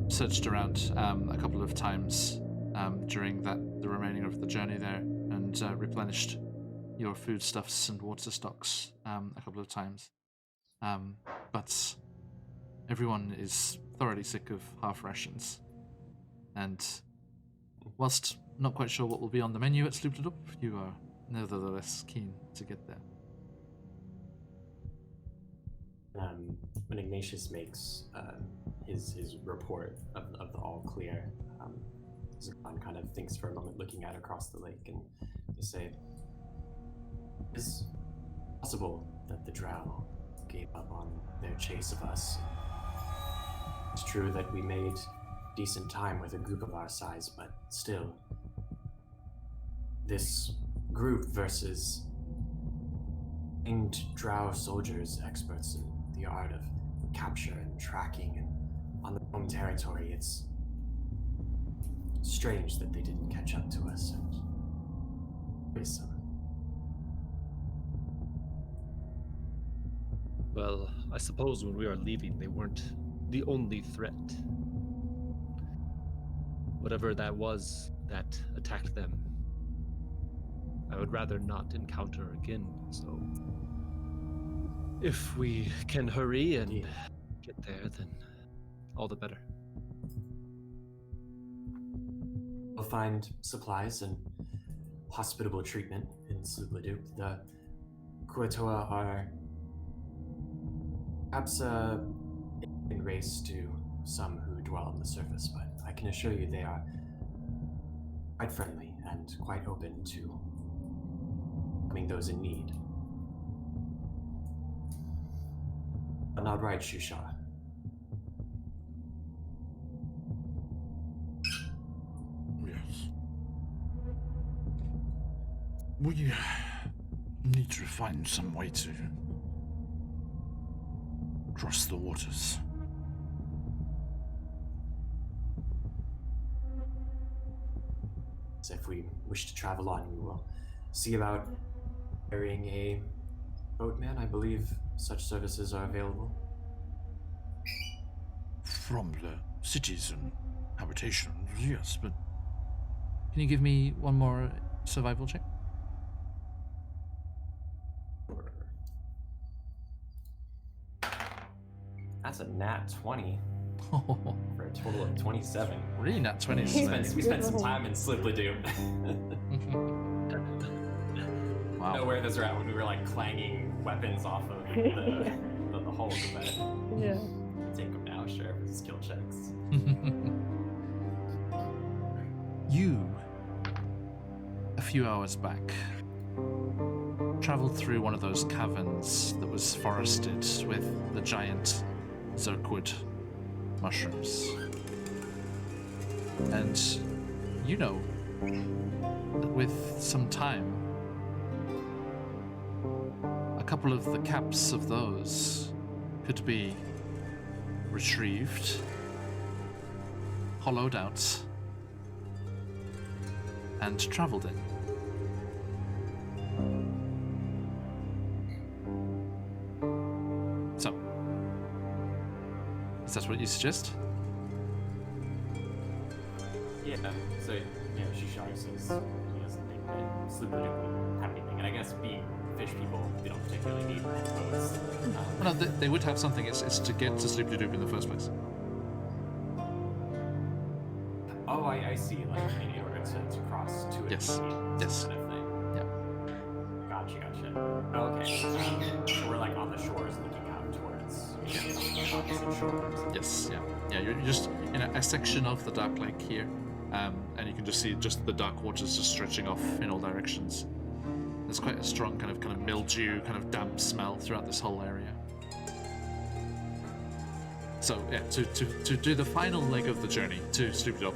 searched around a couple of times during the remaining of the journey there, and replenished your foodstuffs and water stocks a couple of times. But everyone is thoroughly sick of half rations, and whilst not quite sure what will be on the menu at Slooped Up, you are nevertheless keen to get there. When Ignatius makes his report of the all clear, Zakan kind of thinks for a moment, looking out across the lake, and they say, "Is it possible that the drow gave up on their chase of us? It's true that we made decent time with a group of our size, but still, this group versus trained drow soldiers, experts in the art of capture and tracking, and on their home territory, it's strange that they didn't catch up to us and raise them. Well, I suppose when we were leaving, they weren't the only threat. Whatever that was that attacked them, I would rather not encounter again, so if we can hurry and Indeed. get there, then all the better. We'll find supplies and hospitable treatment in Slubladup. The Kuatoa are perhaps in race to some who dwell on the surface, but I can assure you they are quite friendly and quite open to helping those in need. But not right, Shushar. Yes. We need to find some way to cross the waters. So if we wish to travel on, we will see about hiring a boatman. I believe such services are available. From the cities and habitations, yes, but can you give me one more survival check? That's a nat 20 Oh, for a total of 27. really? Nat 20s. We spent some time in Slipladoo. Wow. Know where those are at when we were like clanging weapons off of the hull, but Yeah. take them now, sure, for skill checks. You, a few hours back, traveled through one of those caverns that was forested with the giant Zerkwood mushrooms. And you know that with some time, a couple of the caps of those could be retrieved, hollowed out, and traveled in. So, is that what you suggest? Yeah, so, Shushar says he doesn't think that Slipladoo would have anything, and I guess being fish people, they don't particularly need boats. Well, no, they would have something. It's to get to Sloop-de-Doop in the first place. Oh, I see, like, in order to cross to it. Yes. Yes. Kind of thing. Yeah. Gotcha. Okay. So we're, like, on the shores looking out towards opposite shores. Yes, yeah. Yeah, you're just in a section of the Dark Lake here, and you can just see just the dark waters just stretching off in all directions. There's quite a strong kind of mildew, kind of damp smell throughout this whole area. So yeah, to do the final leg of the journey to Sloop-de-Doop,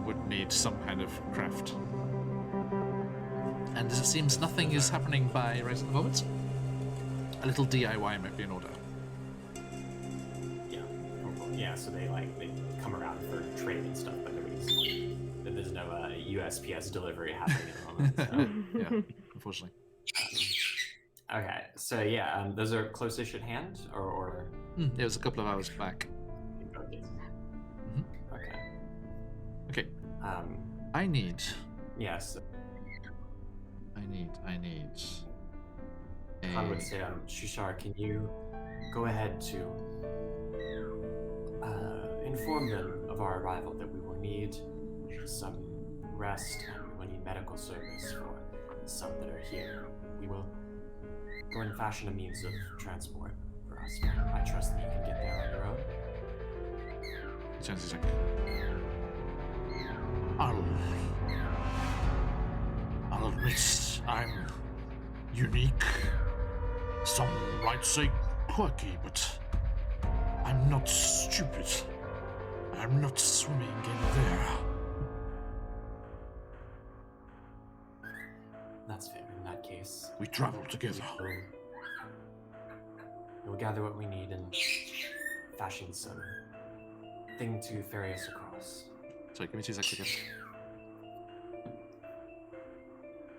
would need some kind of craft. And as it seems nothing is happening right at the moment, a little DIY might be in order. Yeah, so they come around for trade and stuff, but there's no USPS delivery happening at the moment. So. Yeah, unfortunately. Okay, so yeah, those are close-ish at hand, or It was a couple of hours back. Okay. Okay. Okay. I need. Yes. I need. I would say, Shushar, can you go ahead to inform them of our arrival, that we will need some rest and we will need medical service for some that are here. We will go and fashion a means of transport for us. I trust that you can get there on your own. He turns his head. I'll admit I'm unique. Some might say quirky, but I'm not stupid. I'm not swimming in there. That's fair. And that case, We travel together. we'll gather what we need and fashion some thing to ferry us across. Sorry, give me 2 seconds again.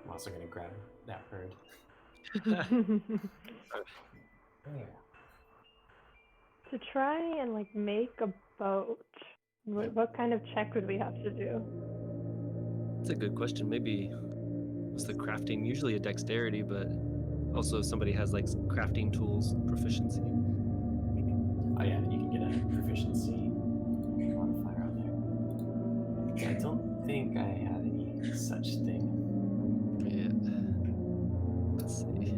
I'm also gonna grab that bird. To try and like make a boat, what kind of check would we have to do? That's a good question. Maybe was the crafting usually a dexterity, but also if somebody has like some crafting tools proficiency. Oh yeah, you can get a proficiency modifier on there. I don't think I have any such thing. Yeah. Let's see.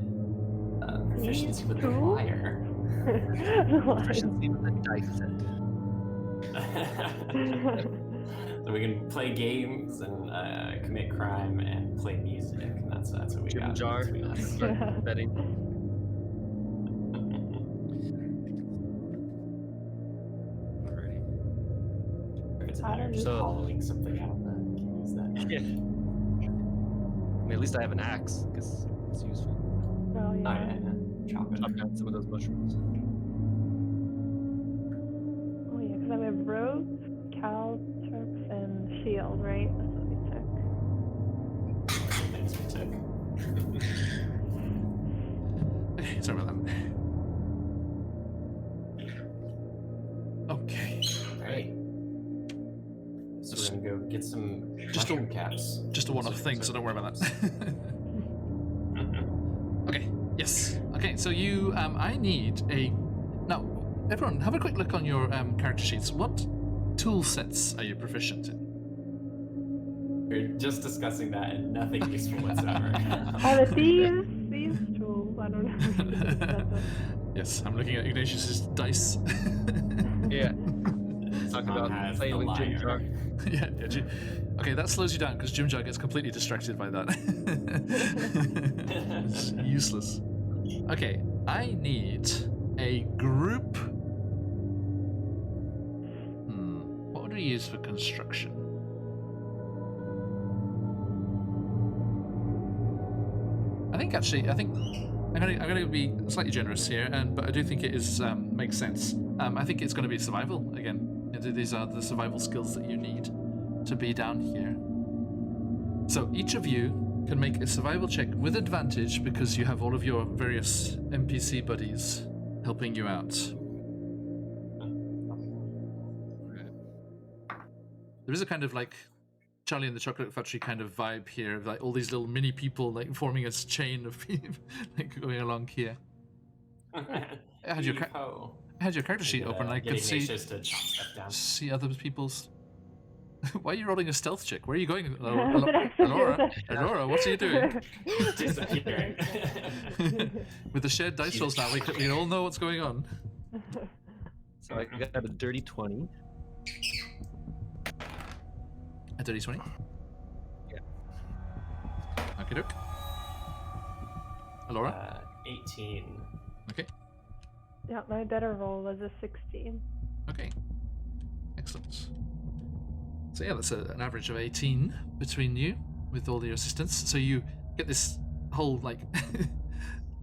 Proficiency with the Two? lyre. Proficiency with a dice set. So we can play games and commit crime and play music, and that's what we Jim got. jar. between us. Start betting. Alright. If it's I don't just know. hollowing something out, then we can use that. Yeah. I mean, at least I have an axe, because it's useful. Well, Oh, yeah. yeah. Chop it. Chop down some of those mushrooms. Oh yeah, because I have rope, caltrops, and shield, right? That's what we took. Things we took. Okay, sorry about that. Okay. Right. So we're gonna go get some Just a- mushroom caps. Just a one-off thing, so don't worry about that. Okay, yes. Okay, so you, I need a... Now, everyone, have a quick look on your character sheets. What tool sets are you proficient in? We're just discussing that and nothing useful whatsoever. The thieves tools. I don't know. Yes, I'm looking at Ignatius's dice. Yeah. Talking Mom about has playing the with Jim lyre. jar. Okay, that slows you down because Jim Jar gets completely distracted by that. It's useless. Okay, I need a group. What would we use for construction? I think I'm gonna be slightly generous here, but I do think it is makes sense. I think it's going to be survival again. These are the survival skills that you need to be down here. So each of you can make a survival check with advantage because you have all of your various NPC buddies helping you out. There is a kind of like Charlie and the Chocolate Factory kind of vibe here, like all these little mini people like forming a chain of people like going along here. I had your character sheet open. I could see other people's. Why are you rolling a stealth check? Where are you going, Elora? Elora, what are you doing? Disappearing. With the shared dice rolls now, we all know what's going on. So I got a dirty 20. A dirty 20? Yeah. Okay, doke. Elora? 18. Okay. Yeah, my better roll was a 16. Okay. Excellent. So yeah, that's an average of 18 between you with all your assistants. So you get this whole like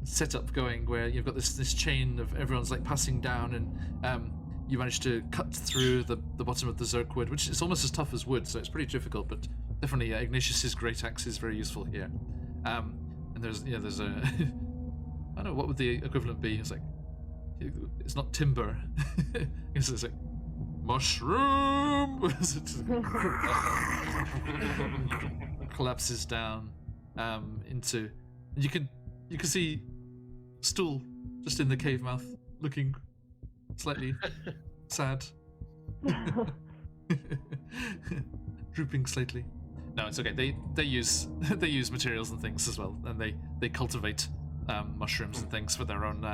setup going where you've got this chain of everyone's like passing down, and you manage to cut through the bottom of the zerk wood, which is almost as tough as wood, so it's pretty difficult. But definitely, Ignatius's great axe is very useful here. And there's a I don't know what would the equivalent be. It's like it's not timber. It's like mushroom. Collapses down into. You can see Stool just in the cave mouth, looking slightly sad, drooping slightly. No, it's okay. They use materials and things as well, and they cultivate mushrooms and things for their own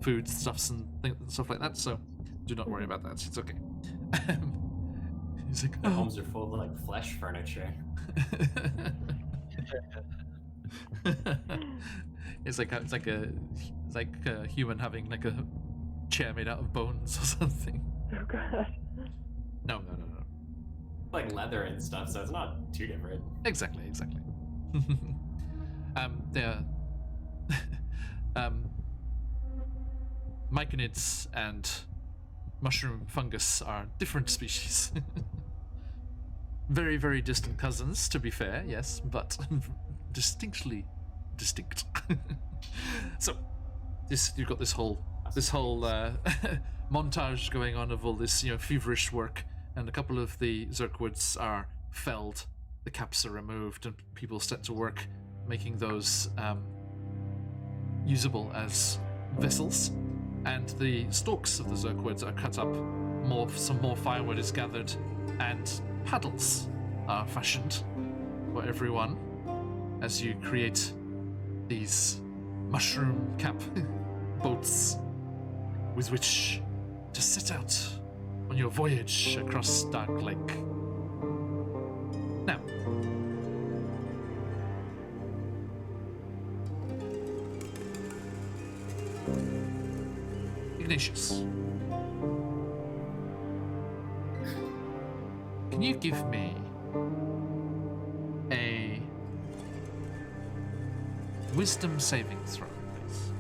food stuffs and stuff like that. So do not worry about that. It's okay. He's like, The homes are full of like flesh furniture. It's like a human having like a chair made out of bones or something. Oh god. No. Like leather and stuff, so it's not too different. Exactly. They're myconids and mushroom fungus are different species. Very, very distant cousins, to be fair, yes, but distinctly distinct. So, you've got this whole montage going on of all this, feverish work, and a couple of the Zerkwoods are felled, the caps are removed, and people set to work making those usable as vessels. And the stalks of the Zerkwoods are cut up, some more firewood is gathered, and paddles are fashioned for everyone as you create these mushroom cap boats with which to set out on your voyage across Dark Lake. Now, Ignatius, can you give me a wisdom saving throw, please?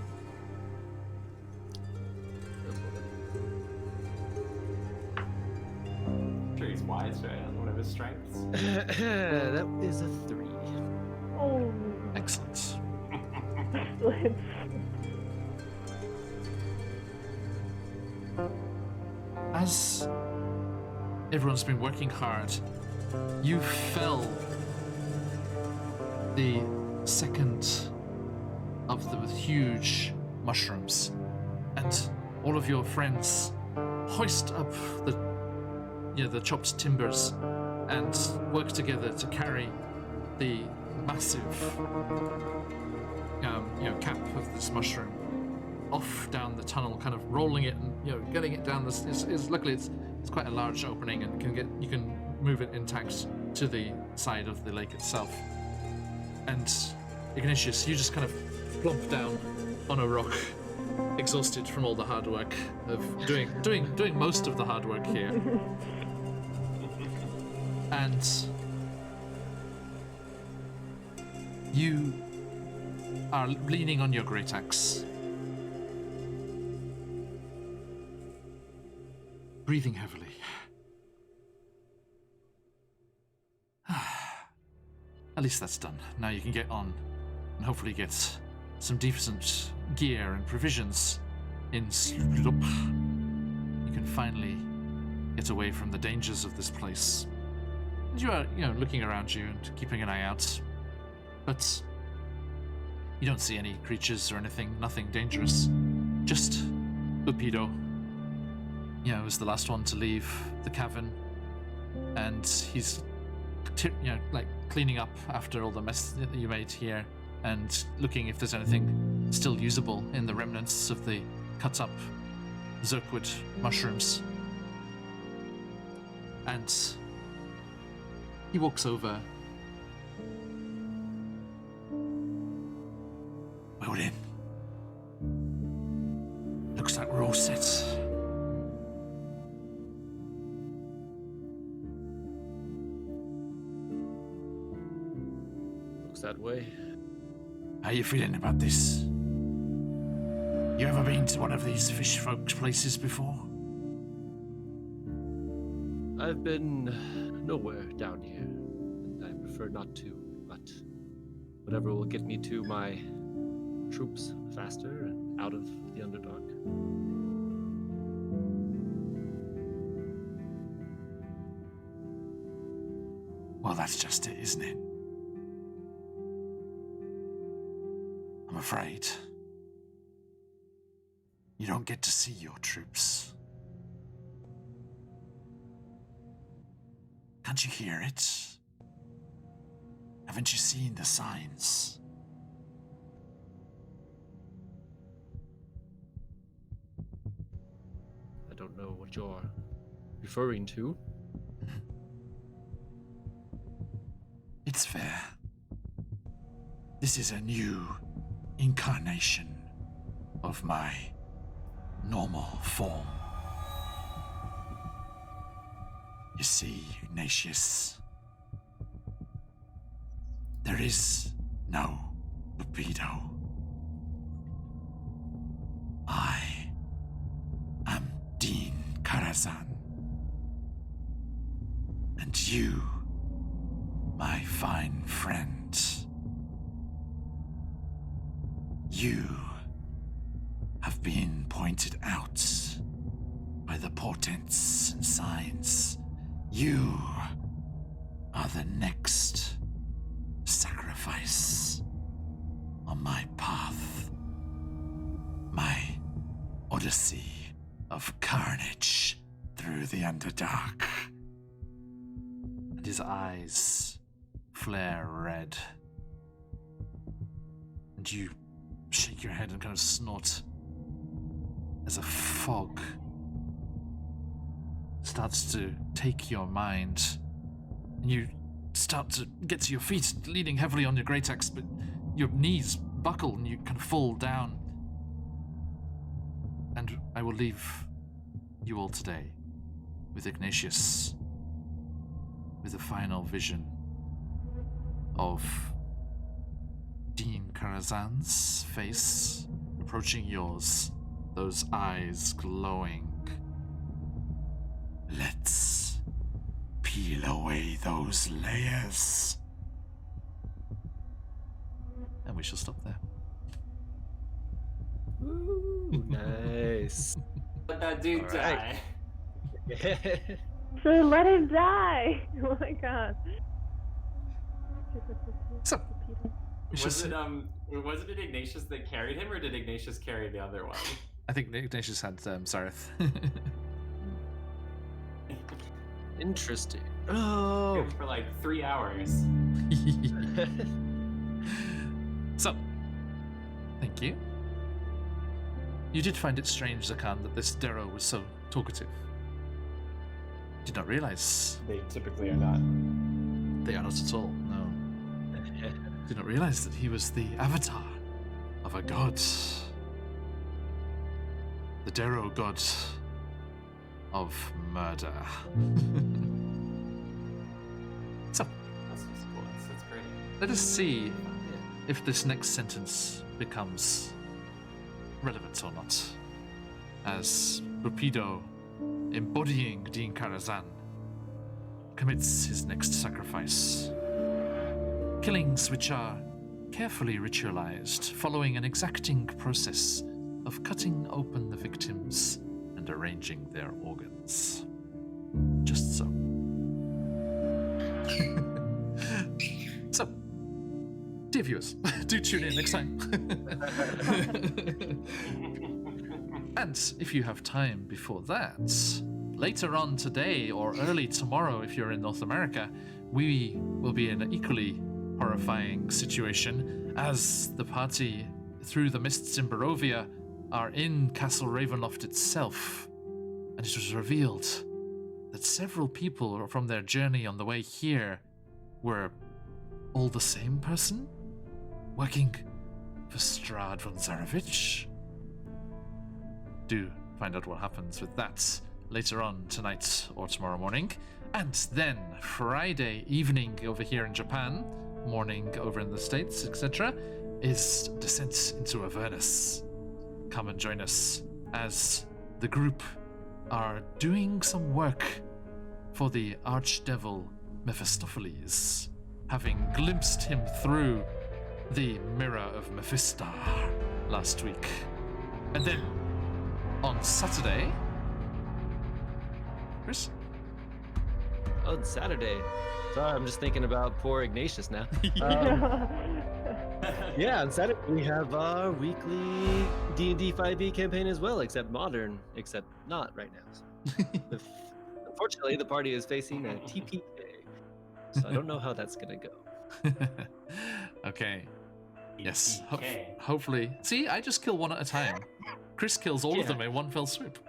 I'm sure he's wise, right? On one of his strengths. That is a 3. Oh, Excellent. excellent. As everyone's been working hard, you fell the second of the huge mushrooms, and all of your friends hoist up the chopped timbers and work together to carry the massive cap of this mushroom off down the tunnel, kind of rolling it and getting it down this. Luckily it's quite a large opening and you can move it intact to the side of the lake itself. And Ignatius, you just kind of plump down on a rock, exhausted from all the hard work of doing most of the hard work here. And you are leaning on your great axe, breathing heavily. At least that's done. Now you can get on and hopefully get some decent gear and provisions in Sloop. You can finally get away from the dangers of this place. And you are, looking around you and keeping an eye out. But you don't see any creatures or anything, nothing dangerous. Just Upido. Was the last one to leave the cavern. And he's, cleaning up after all the mess that you made here and looking if there's anything still usable in the remnants of the cut up Zerkwood mushrooms. And he walks over. Well then, looks like we're all set. That way. How you feeling about this? You ever been to one of these fish folk places before? I've been nowhere down here, and I prefer not to, but whatever will get me to my troops faster and out of the Underdark. Well, that's just it, isn't it? I'm afraid you don't get to see your troops. Can't you hear it? Haven't you seen the signs? I don't know what you're referring to. It's fair. This is a new incarnation of my normal form. You see, Ignatius, there is no Cupido. I am Dean Karazhan. And you, my fine friend, you have been pointed out by the portents and signs. You are the next sacrifice on my path. My odyssey of carnage through the Underdark. And his eyes flare red. And you shake your head and kind of snort as a fog starts to take your mind, and you start to get to your feet, leaning heavily on your great axe, but your knees buckle and you kind of fall down. And I will leave you all today with Ignatius, with a final vision of Dean Karazhan's face approaching yours, those eyes glowing. Let's peel away those layers. And we shall stop there. Ooh, nice. Let that dude All die. right. So let him die! Oh my god. So, we shall Was see. wasn't it Ignatius that carried him, or did Ignatius carry the other one? I think Ignatius had Sareth. Interesting. Oh. For like 3 hours. So, thank you. You did find it strange, Zakan, that this Darrow was so talkative. Did not realize. They typically are not. They are not at all, no. Did not realize that he was the avatar of a god. The Darrow god of murder. So, That's just cool. That's great. let us see if this next sentence becomes relevant or not. As Rupido, embodying Dean Karazhan, commits his next sacrifice. Killings which are carefully ritualized, following an exacting process of cutting open the victims and arranging their organs. Just so. So, dear viewers, do tune in next time. And if you have time before that, later on today or early tomorrow if you're in North America, we will be in an equally horrifying situation as the party through the mists in Barovia are in Castle Ravenloft itself. And it was revealed that several people from their journey on the way here were all the same person? Working for Strahd von Zarovich? Do find out what happens with that later on tonight or tomorrow morning. And then Friday evening over here in Japan, morning over in the States, etc., is Descent into Avernus. Come and join us as the group are doing some work for the Archdevil Mephistopheles, having glimpsed him through the Mirror of Mephistar last week. And then on Saturday, Chris? Oh, it's Saturday. Sorry, I'm just thinking about poor Ignatius now. Yeah, on Saturday we have our weekly D&D 5e campaign as well, except modern, except not right now. So. Unfortunately, the party is facing a TPK, so I don't know how that's gonna go. Okay. Yes. Okay. Hopefully. See, I just kill one at a time. Chris kills all of Yeah. them in one fell swoop.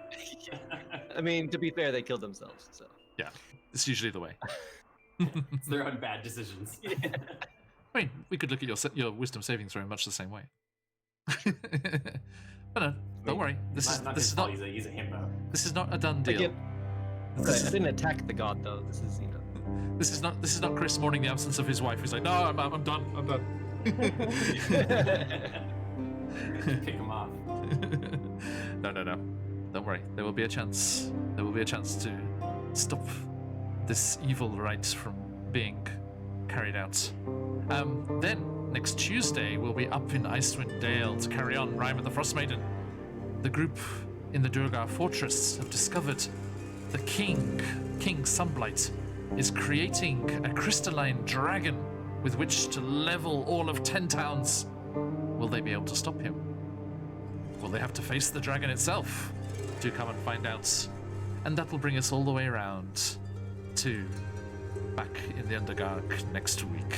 I mean, to be fair, they killed themselves, so. Yeah, it's usually the way. It's their own bad decisions. I mean, we could look at your wisdom saving throw in much the same way. But no, don't worry. This is his not fault, he's a himbo. this is not a done deal. Again, right, I didn't attack the god though. This is, This is not Chris mourning the absence of his wife. He's like, no, I'm done. I'm done. Kick him off. No. Don't worry. There will be a chance. There will be a chance to stop this evil rite from being carried out. Then, next Tuesday, we'll be up in Icewind Dale to carry on Rime of the Frost Maiden. The group in the Durgar Fortress have discovered the King Sunblight, is creating a crystalline dragon with which to level all of 10 towns. Will they be able to stop him? Will they have to face the dragon itself? Do come and find out. And that will bring us all the way around to back in the Underdark next week.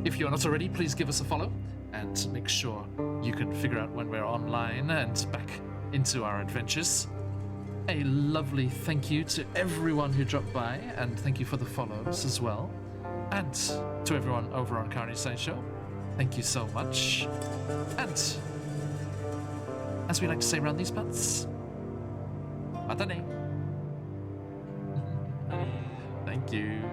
If you're not already, please give us a follow and make sure you can figure out when we're online and back into our adventures. A lovely thank you to everyone who dropped by, and thank you for the follows as well. And to everyone over on Carney Sideshow, thank you so much. And as we like to say around these parts, matane. Thank you.